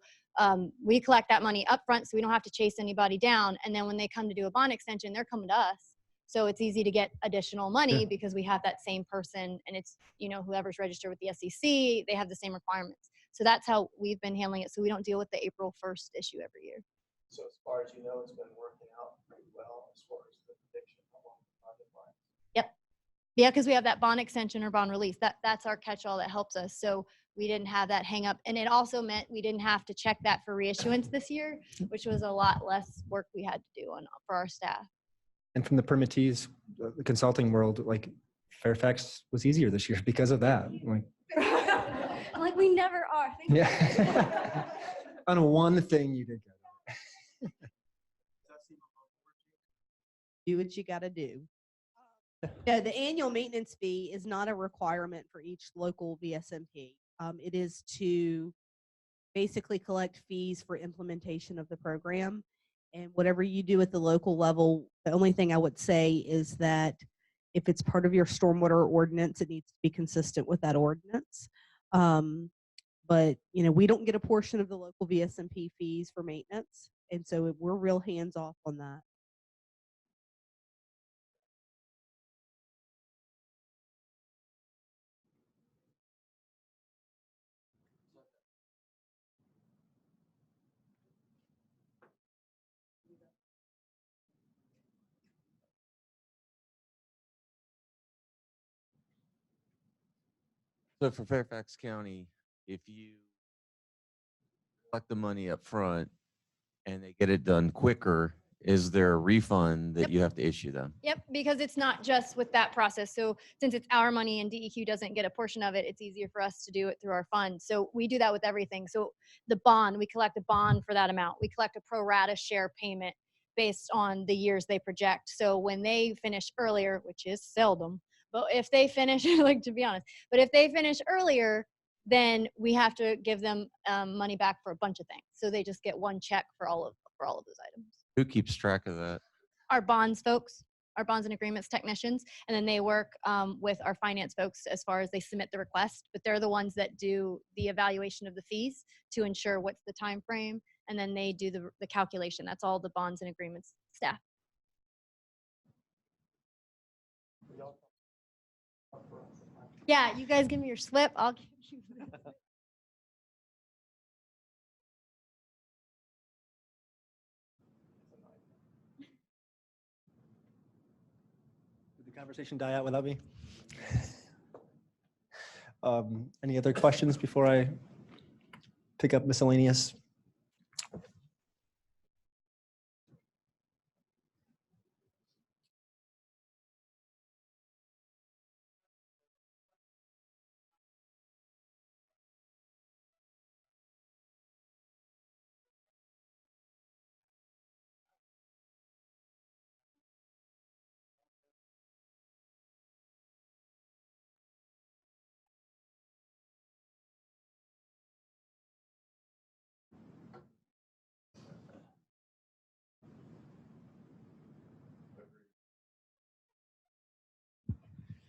we collect that money up front so we don't have to chase anybody down. And then when they come to do a bond extension, they're coming to us. So it's easy to get additional money because we have that same person and it's, you know, whoever's registered with the SEC, they have the same requirements. So that's how we've been handling it. So we don't deal with the April 1st issue every year. So as far as you know, it's been working out pretty well as far as the prediction of how long the project lasts. Yep. Yeah, because we have that bond extension or bond release. That's our catch-all that helps us. So we didn't have that hang up. And it also meant we didn't have to check that for reissuance this year, which was a lot less work we had to do for our staff. And from the permittees, the consulting world, like Fairfax was easier this year because of that. Like, I'm like, we never are. Thank you. yeah. On one thing you did good. Do what you got to do. No, the annual maintenance fee is not a requirement for each local VSMP. It is to basically collect fees for implementation of the program. And whatever you do at the local level, the only thing I would say is that if it's part of your stormwater ordinance, it needs to be consistent with that ordinance. But, you know, we don't get a portion of the local VSMP fees for maintenance. And so we're real hands off on that. So for Fairfax County, if you collect the money up front and they get it done quicker, is there a refund that Yep. you have to issue them? Yep, because it's not just with that process. So since it's our money and DEQ doesn't get a portion of it, it's easier for us to do it through our fund. So we do that with everything. So the bond, we collect a bond for that amount. We collect a pro rata share payment based on the years they project. So when they finish earlier, which is seldom, but if they finish, like to be honest, but if they finish earlier, then we have to give them money back for a bunch of things. So they just get one check for all of those items. Who keeps track of that? Our bonds folks, our bonds and agreements technicians, and then they work with our finance folks as far as they submit the request, but they're the ones that do the evaluation of the fees to ensure what's the time frame, and then they do the calculation. That's all the bonds and agreements staff. Yeah, you guys give me your slip. I'll give you Did the conversation die out without me? Any other questions before I pick up miscellaneous?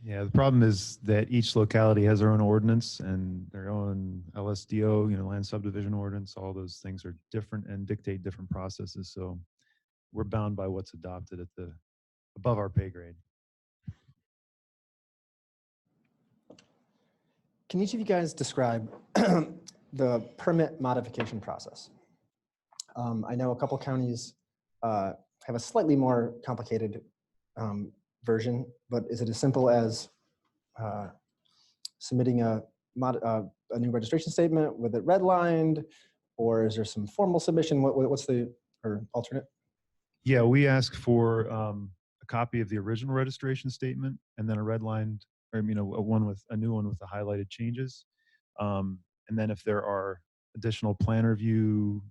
Yeah, the problem is that each locality has their own ordinance and their own LSDO, you know, land subdivision ordinance. All those things are different and dictate different processes. So we're bound by what's adopted at the above our pay grade. Can each of you guys describe the permit modification process? I know a couple counties have a slightly more complicated version, but is it as simple as submitting a new registration statement with it redlined, or is there some formal submission? What's the or alternate? Yeah, we ask for a copy of the original registration statement and then a redlined, or a new one with the highlighted changes. And then if there are additional plan review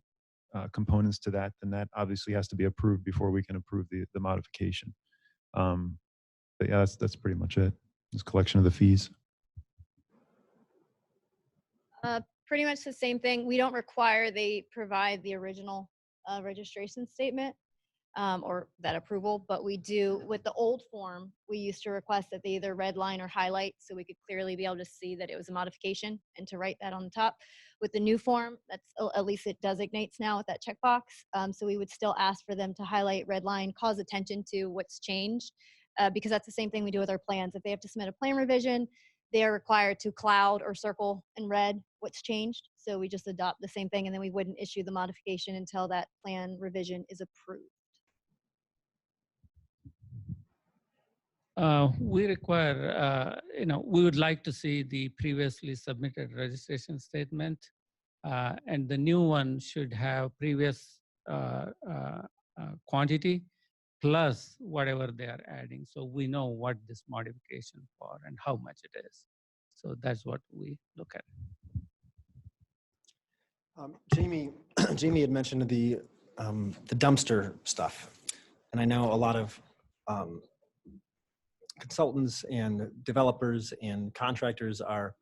components to that, then that obviously has to be approved before we can approve the modification. But yeah, that's pretty much it. Just collection of the fees. Pretty much the same thing. We don't require they provide the original registration statement or that approval, but we do with the old form, we used to request that they either redline or highlight so we could clearly be able to see that it was a modification and to write that on the top. With the new form, that's at least it designates now with that checkbox. So we would still ask for them to highlight, redline, cause attention to what's changed because that's the same thing we do with our plans. If they have to submit a plan revision, they are required to cloud or circle in red what's changed. So we just adopt the same thing, and then we wouldn't issue the modification until that plan revision is approved. We require, we would like to see the previously submitted registration statement, and the new one should have previous quantity plus whatever they are adding. So we know what this modification for and how much it is. So that's what we look at. Jamie had mentioned the dumpster stuff, and I know a lot of consultants and developers and contractors are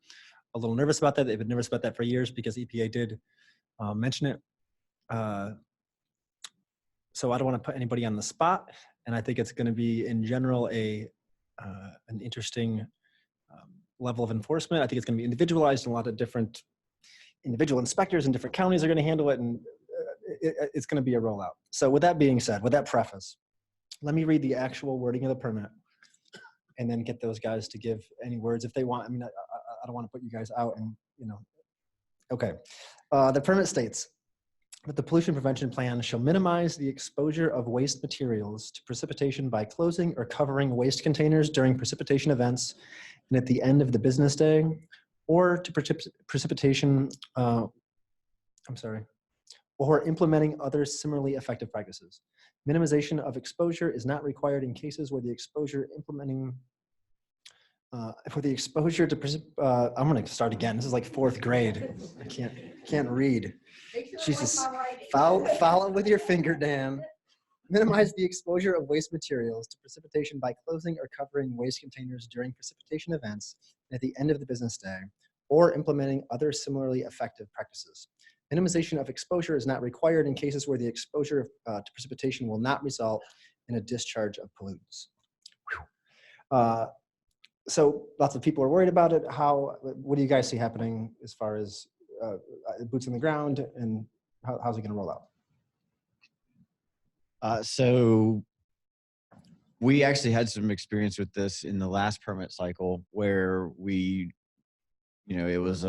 a little nervous about that. They've been nervous about that for years because EPA did mention it. So I don't want to put anybody on the spot, and I think it's going to be in general an interesting level of enforcement. I think it's going to be individualized, and a lot of different individual inspectors in different counties are going to handle it, and it's going to be a rollout. So with that being said, with that preface, let me read the actual wording of the permit and then get those guys to give any words if they want. I mean, I don't want to put you guys out and, Okay. The permit states that the pollution prevention plan shall minimize the exposure of waste materials to precipitation by closing or covering waste containers during precipitation events and at the end of the business day, or to precipitation, or implementing other similarly effective practices. Minimization of exposure is not required in cases where the exposure for the exposure to, I'm gonna start again. This is like 4th grade. I can't read. Jesus, follow with your finger, Dan. Minimize the exposure of waste materials to precipitation by closing or covering waste containers during precipitation events and at the end of the business day, or implementing other similarly effective practices. Minimization of exposure is not required in cases where the exposure to precipitation will not result in a discharge of pollutants. So lots of people are worried about it. What do you guys see happening as far as boots on the ground, and how's it going to roll out? So we actually had some experience with this in the last permit cycle where we, it was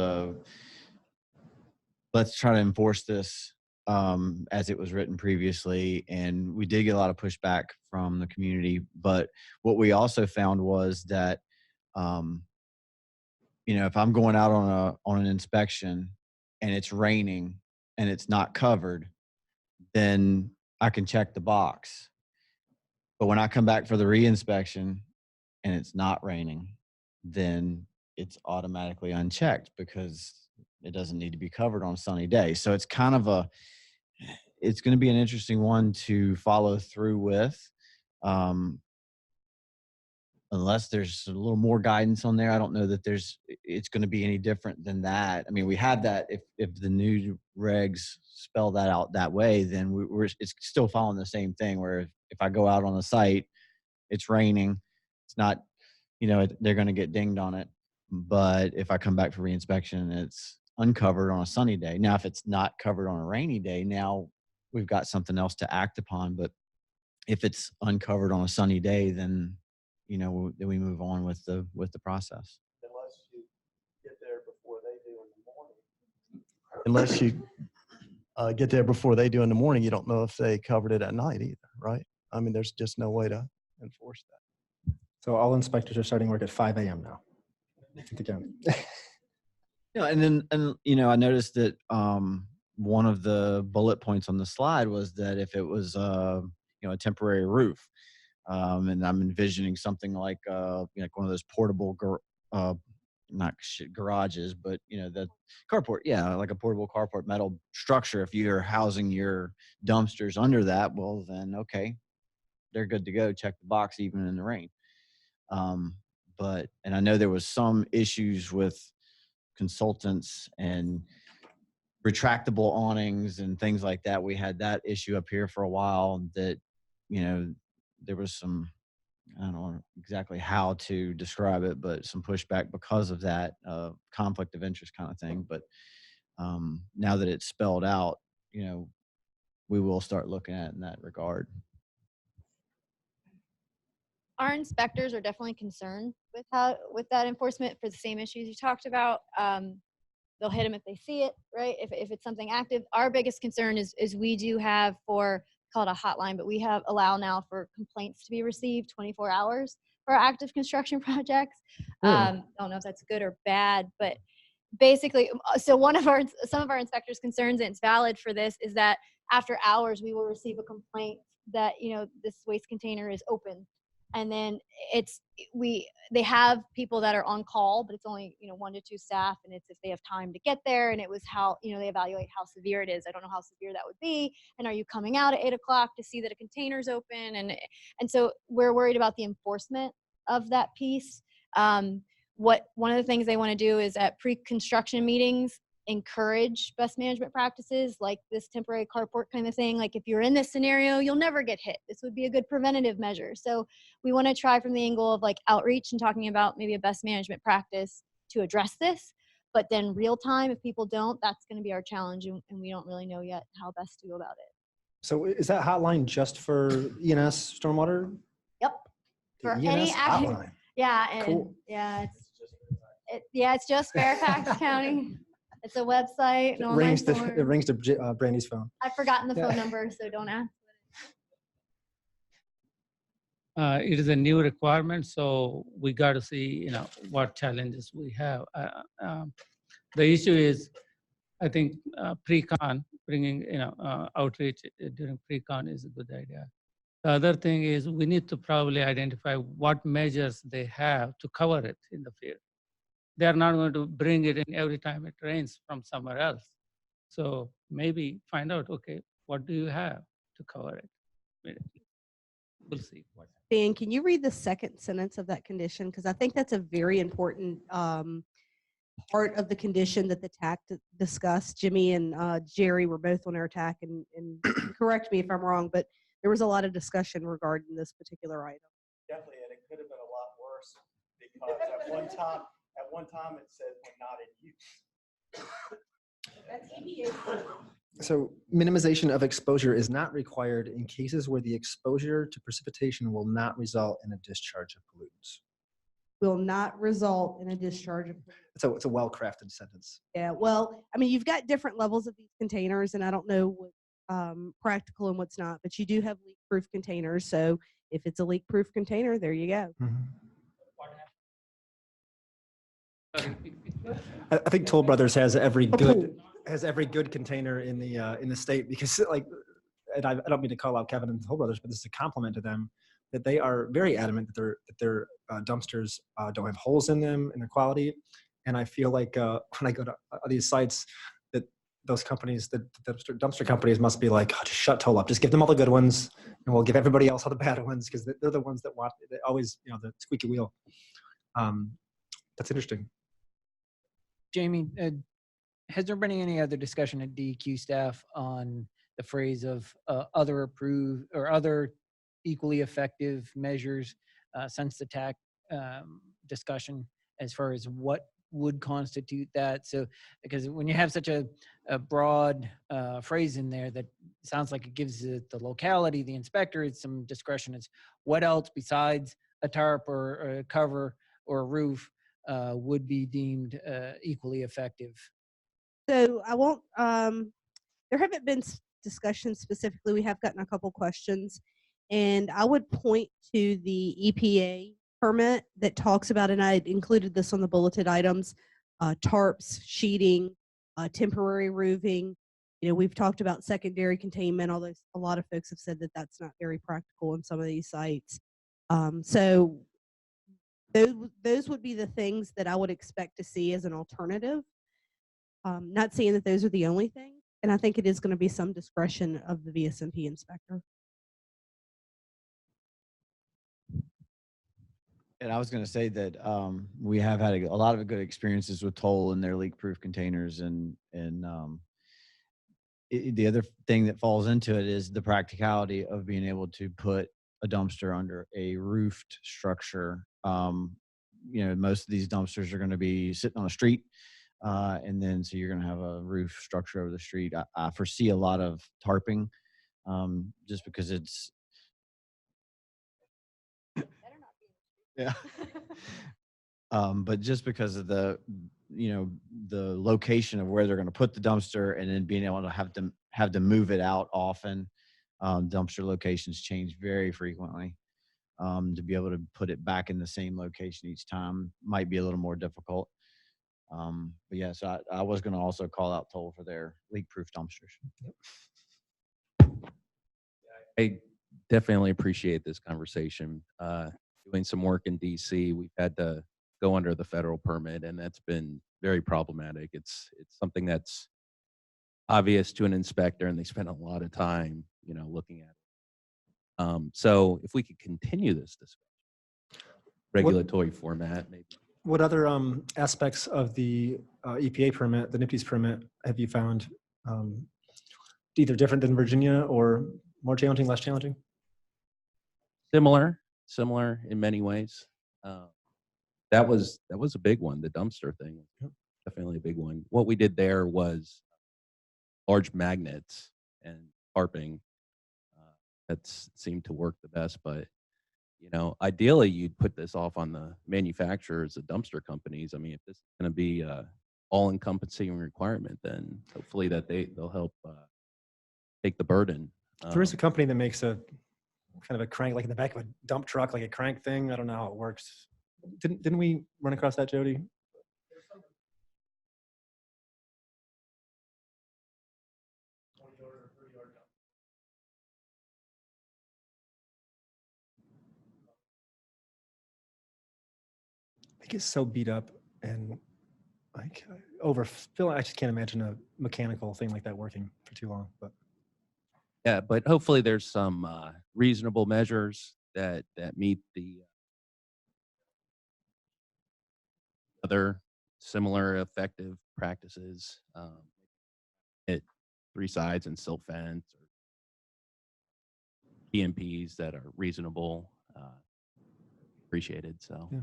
let's try to enforce this as it was written previously. And we did get a lot of pushback from the community. But what we also found was that, if I'm going out on an inspection and it's raining and it's not covered, then I can check the box. But when I come back for the reinspection and it's not raining, then it's automatically unchecked because it doesn't need to be covered on a sunny day. So it's kind of it's going to be an interesting one to follow through with. Unless there's a little more guidance on there, I don't know that it's going to be any different than that. I mean, we had that. If the new regs spell that out that way, then it's still following the same thing. Where if I go out on a site, it's raining, it's not, they're going to get dinged on it. But if I come back for reinspection, it's uncovered on a sunny day. Now, if it's not covered on a rainy day, now we've got something else to act upon. But if it's uncovered on a sunny day, then then we move on with the process. Unless you get there before they do in the morning. Unless you get there before they do in the morning, you don't know if they covered it at night either, right? I mean, there's just no way to enforce that. So all inspectors are starting work at 5 a.m. now. The county. Yeah, and I noticed that one of the bullet points on the slide was that if it was a temporary roof, and I'm envisioning something like like one of those portable not garages, but the carport, yeah, like a portable carport metal structure. If you're housing your dumpsters under that, well then okay, they're good to go. Check the box even in the rain. And I know there was some issues with consultants and retractable awnings and things like that. We had that issue up here for a while that, there was some, I don't know exactly how to describe it, but some pushback because of that conflict of interest kind of thing. But now that it's spelled out, we will start looking at it in that regard. Our inspectors are definitely concerned with that enforcement for the same issues you talked about. They'll hit them if they see it, right? If it's something active. Our biggest concern is we do have called a hotline, but we allow now for complaints to be received 24 hours for active construction projects. Don't know if that's good or bad, but basically, so some of our inspectors' concerns, and it's valid for this, is that after hours we will receive a complaint that this waste container is open, and then they have people that are on call, but it's only 1 to 2 staff, and it's if they have time to get there, and it was how they evaluate how severe it is. I don't know how severe that would be, and are you coming out at 8 o'clock to see that a container's open, and so we're worried about the enforcement of that piece. One of the things they want to do is at pre-construction meetings encourage best management practices like this temporary carport kind of thing. Like if you're in this scenario, you'll never get hit. This would be a good preventative measure. So we want to try from the angle of like outreach and talking about maybe a best management practice to address this. But then real time, if people don't, that's going to be our challenge, and we don't really know yet how best to go about it. So is that hotline just for ENS stormwater? Yep. The For ENS any active, hotline. yeah, and Cool. yeah, it's just Fairfax County. It's a website. It rings to Brandy's phone. I've forgotten the Yeah. phone number, so don't ask. It is a new requirement, so we got to see, what challenges we have. The issue is, I think, pre-con, bringing, outreach during pre-con is a good idea. The other thing is we need to probably identify what measures they have to cover it in the field. They are not going to bring it in every time it rains from somewhere else. So maybe find out, okay, what do you have to cover it? We'll see. Dan, can you read the second sentence of that condition? Because I think that's a very important part of the condition that the TAC discussed. Jimmy and Jerry were both on our TAC, and correct me if I'm wrong, but there was a lot of discussion regarding this particular item. Definitely, and it could have been a lot worse because at one time it said when not in use. So minimization of exposure is not required in cases where the exposure to precipitation will not result in a discharge of pollutants. Will not result in a discharge of. So it's a well-crafted sentence. Yeah, well, I mean, you've got different levels of these containers, and I don't know what's practical and what's not, but you do have leak-proof containers. So if it's a leak-proof container, there you go. I think Toll Brothers has every good container in the state, because and I don't mean to call out Kevin and Toll Brothers, but this is a compliment to them that they are very adamant that their dumpsters don't have holes in them and their quality. And I feel like when I go to these sites, that those companies, the dumpster companies, must be like, oh, just shut Toll up, just give them all the good ones, and we'll give everybody else all the bad ones, because they're the ones that want always the squeaky wheel. That's interesting. Jamie, has there been any other discussion at DEQ staff on the phrase of other approved or other equally effective measures since the TAC discussion, as far as what would constitute that? So, because when you have such a broad phrase in there, that sounds like it gives the locality, the inspector, some discretion. It's what else besides a tarp or a cover or a roof would be deemed equally effective? So I won't, there haven't been discussions specifically. We have gotten a couple questions, and I would point to the EPA permit that talks about, and I included this on the bulleted items, tarps, sheeting, temporary roofing. You know, we've talked about secondary containment, although a lot of folks have said that that's not very practical in some of these sites. So those would be the things that I would expect to see as an alternative. Not saying that those are the only things, and I think it is going to be some discretion of the VSMP inspector. And I was going to say that we have had a lot of good experiences with Toll and their leak-proof containers, and the other thing that falls into it is the practicality of being able to put a dumpster under a roofed structure. You know, most of these dumpsters are going to be sitting on a street, and then so you're going to have a roof structure over the street. I foresee a lot of tarping, just because it's yeah. But just because of the, you know, the location of where they're going to put the dumpster, and then being able to have to move it out often. Dumpster locations change very frequently. To be able to put it back in the same location each time might be a little more difficult. But yeah, so I was going to also call out Toll for their leak-proof dumpsters. I definitely appreciate this conversation. Doing some work in DC, we've had to go under the federal permit, and that's been very problematic. It's something that's obvious to an inspector, and they spend a lot of time, you know, looking at it. So if we could continue this discussion, regulatory format, maybe. What other aspects of the EPA permit, the NPDES permit, have you found either different than Virginia or more challenging, less challenging? Similar in many ways. That was a big one. The dumpster thing, definitely a big one. What we did there was large magnets and tarping. That seemed to work the best, but you know, ideally you'd put this off on the manufacturers, the dumpster companies. I mean, if this is going to be all-encompassing requirement, then hopefully that they'll help take the burden. There is a company that makes a kind of a crank, like in the back of a dump truck, like a crank thing. I don't know how it works. Didn't we run across that, Jody? I think it's so beat up and like overfill. I just can't imagine a mechanical thing like that working for too long. But Yeah, but hopefully there's some reasonable measures that meet the other similar effective practices. Hit 3 sides and silt fence, or BMPs that are reasonable, appreciated. So. Yeah.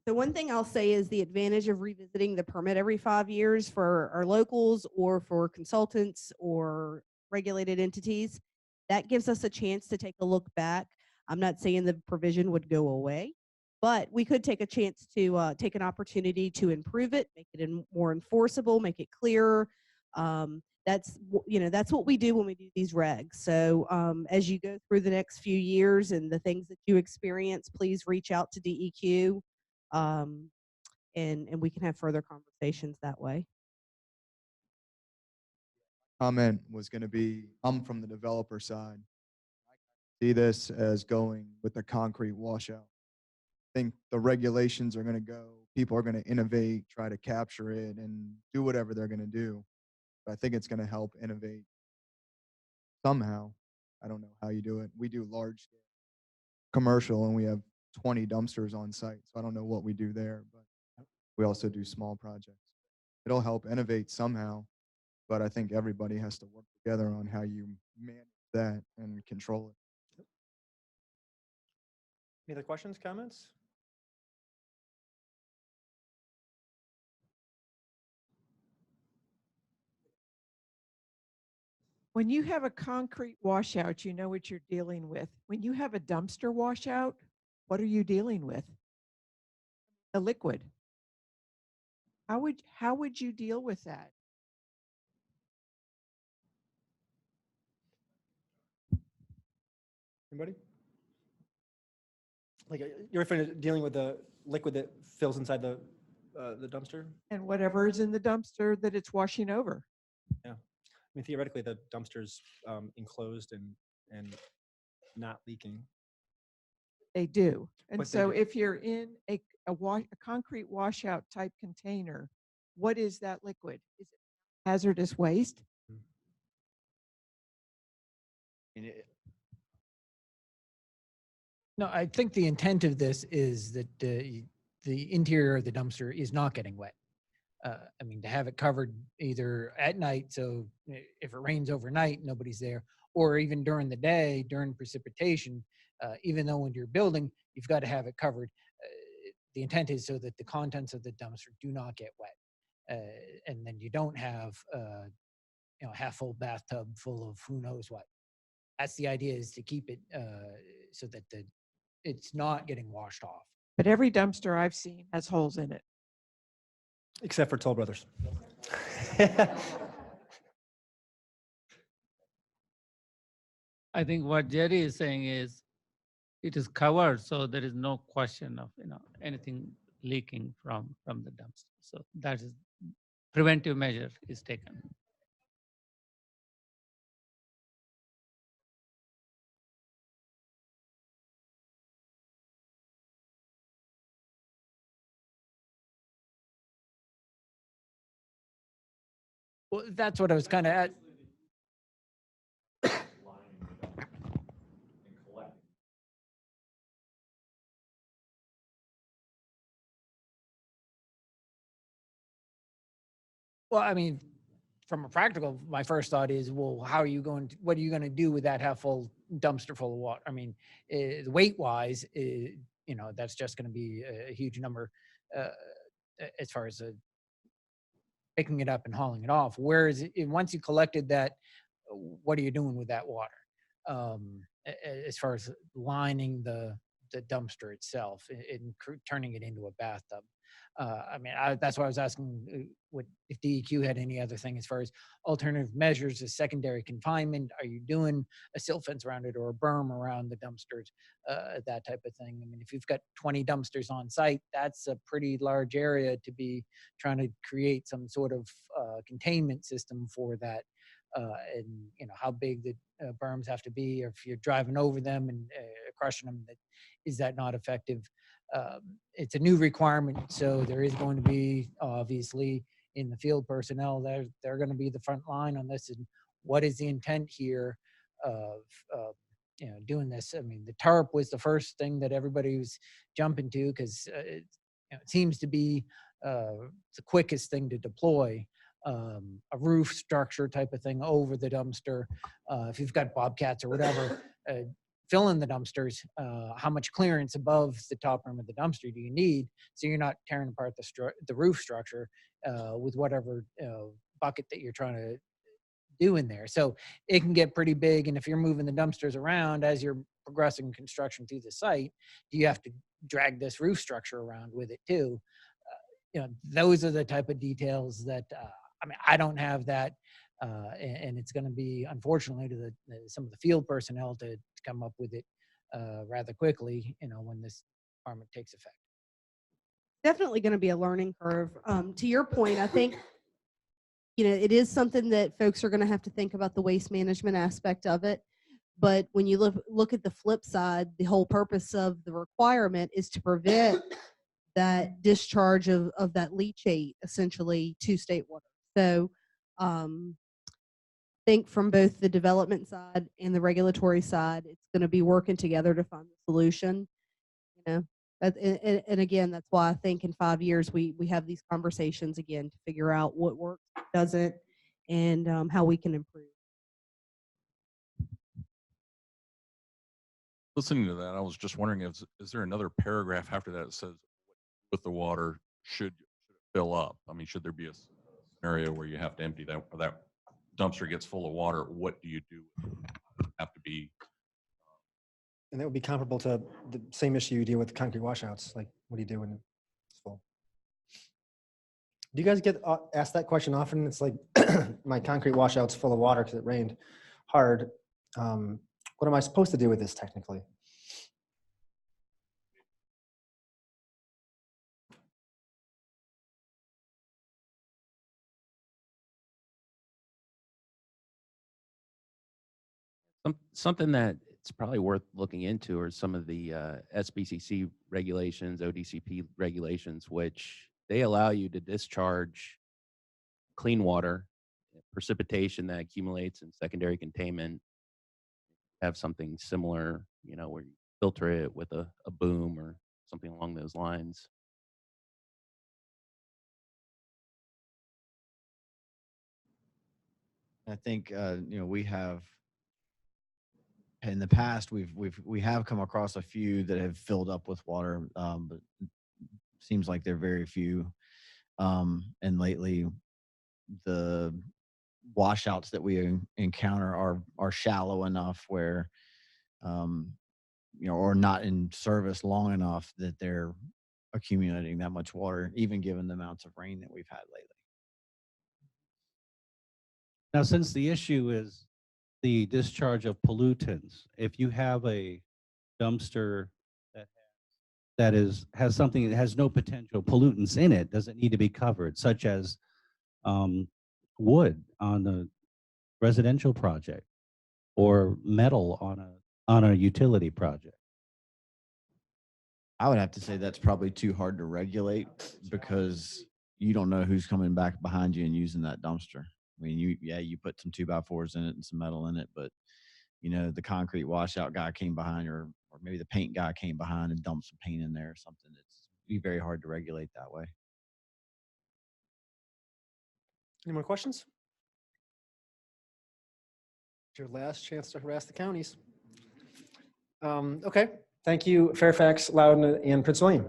The one thing I'll say is the advantage of revisiting the permit every 5 years for our locals or for consultants or regulated entities, that gives us a chance to take a look back. I'm not saying the provision would go away, but we could take a chance to take an opportunity to improve it, make it more enforceable, make it clearer. That's what we do when we do these regs. So as you go through the next few years and the things that you experience, please reach out to DEQ. And we can have further conversations that way. Comment was going to be, I'm from the developer side. I see this as going with the concrete washout. I think the regulations are going to go, people are going to innovate, try to capture it and do whatever they're going to do. But I think it's going to help innovate somehow. I don't know how you do it. We do large commercial and we have 20 dumpsters on site. So I don't know what we do there, but we also do small projects. It'll help innovate somehow, but I think everybody has to work together on how you manage that and control it. Any other questions, comments? When you have a concrete washout, you know what you're dealing with. When you have a dumpster washout, what are you dealing with? The liquid. How would you deal with that? Anybody? Like you're referring to dealing with the liquid that fills inside the dumpster? And whatever is in the dumpster that it's washing over. Yeah. I mean, theoretically, the dumpster's enclosed and not leaking. They do. And But they so do. if you're in a concrete washout type container, what is that liquid? Is it hazardous waste? No, I think the intent of this is that the interior of the dumpster is not getting wet. I mean, to have it covered either at night, so if it rains overnight, nobody's there, or even during the day, during precipitation, even though when you're building, you've got to have it covered. The intent is so that the contents of the dumpster do not get wet. And then you don't have, a half full bathtub full of who knows what. That's the idea, is to keep it so that it's not getting washed off. But every dumpster I've seen has holes in it. Except for Toll Brothers. I think what Jerry is saying is it is covered, so there is no question of anything leaking from the dumpster. So that is preventive measure is taken. Well, that's what I was kind of at. Well, I mean, from a practical, my first thought is, well, what are you going to do with that half full dumpster full of water? I mean, weight wise, that's just going to be a huge number as far as picking it up and hauling it off. Whereas once you collected that, what are you doing with that water? As far as lining the dumpster itself and turning it into a bathtub. I mean, that's why I was asking if DEQ had any other thing as far as alternative measures as secondary confinement. Are you doing a silt fence around it or a berm around the dumpsters, that type of thing? I mean, if you've got 20 dumpsters on site, that's a pretty large area to be trying to create some sort of containment system for that. And how big the berms have to be, or if you're driving over them and crushing them, is that not effective? It's a new requirement, so there is going to be obviously in the field personnel, they're going to be the front line on this. And what is the intent here of doing this? I mean, the tarp was the first thing that everybody was jumping to because it seems to be the quickest thing to deploy. A roof structure type of thing over the dumpster. If you've got bobcats or whatever, fill in the dumpsters. How much clearance above the top rim of the dumpster do you need so you're not tearing apart the roof structure with whatever bucket that you're trying to do in there. So it can get pretty big, and if you're moving the dumpsters around as you're progressing construction through the site, you have to drag this roof structure around with it too. Those are the type of details that I mean, I don't have that, and it's going to be, unfortunately, to some of the field personnel to come up with it rather quickly, when this requirement takes effect. Definitely going to be a learning curve. To your point, I think, it is something that folks are going to have to think about, the waste management aspect of it. But when you look at the flip side, the whole purpose of the requirement is to prevent that discharge of that leachate essentially to state water. So I think from both the development side and the regulatory side, it's going to be working together to find the solution. And again, that's why I think in 5 years we have these conversations again to figure out what works, what doesn't, and how we can improve. Listening to that, I was just wondering, is there another paragraph after that that says with the water should it fill up? I mean, should there be a scenario where you have to empty that, or that dumpster gets full of water? What do you do? Have to be. And that would be comparable to the same issue you deal with concrete washouts. Like, what do you do when it's full? Do you guys get asked that question often? It's like, my concrete washout's full of water because it rained hard. What am I supposed to do with this technically? Something that it's probably worth looking into are some of the SBCC regulations, ODCP regulations, which they allow you to discharge clean water, precipitation that accumulates in secondary containment, have something similar, where you filter it with a boom or something along those lines. I think, we have in the past, we have come across a few that have filled up with water, but seems like they're very few. And lately, the washouts that we encounter are shallow enough where, or not in service long enough that they're accumulating that much water, even given the amounts of rain that we've had lately. Now, since the issue is the discharge of pollutants, if you have a dumpster that has something that has no potential pollutants in it, does it need to be covered, such as wood on a residential project or metal on a utility project? I would have to say that's probably too hard to regulate because you don't know who's coming back behind you and using that dumpster. I mean, you put some 2x4s in it and some metal in it, but the concrete washout guy came behind, or maybe the paint guy came behind and dumped some paint in there or something. It's be very hard to regulate that way. Any more questions? It's your last chance to harass the counties. Okay, thank you, Fairfax, Loudoun, and Prince William.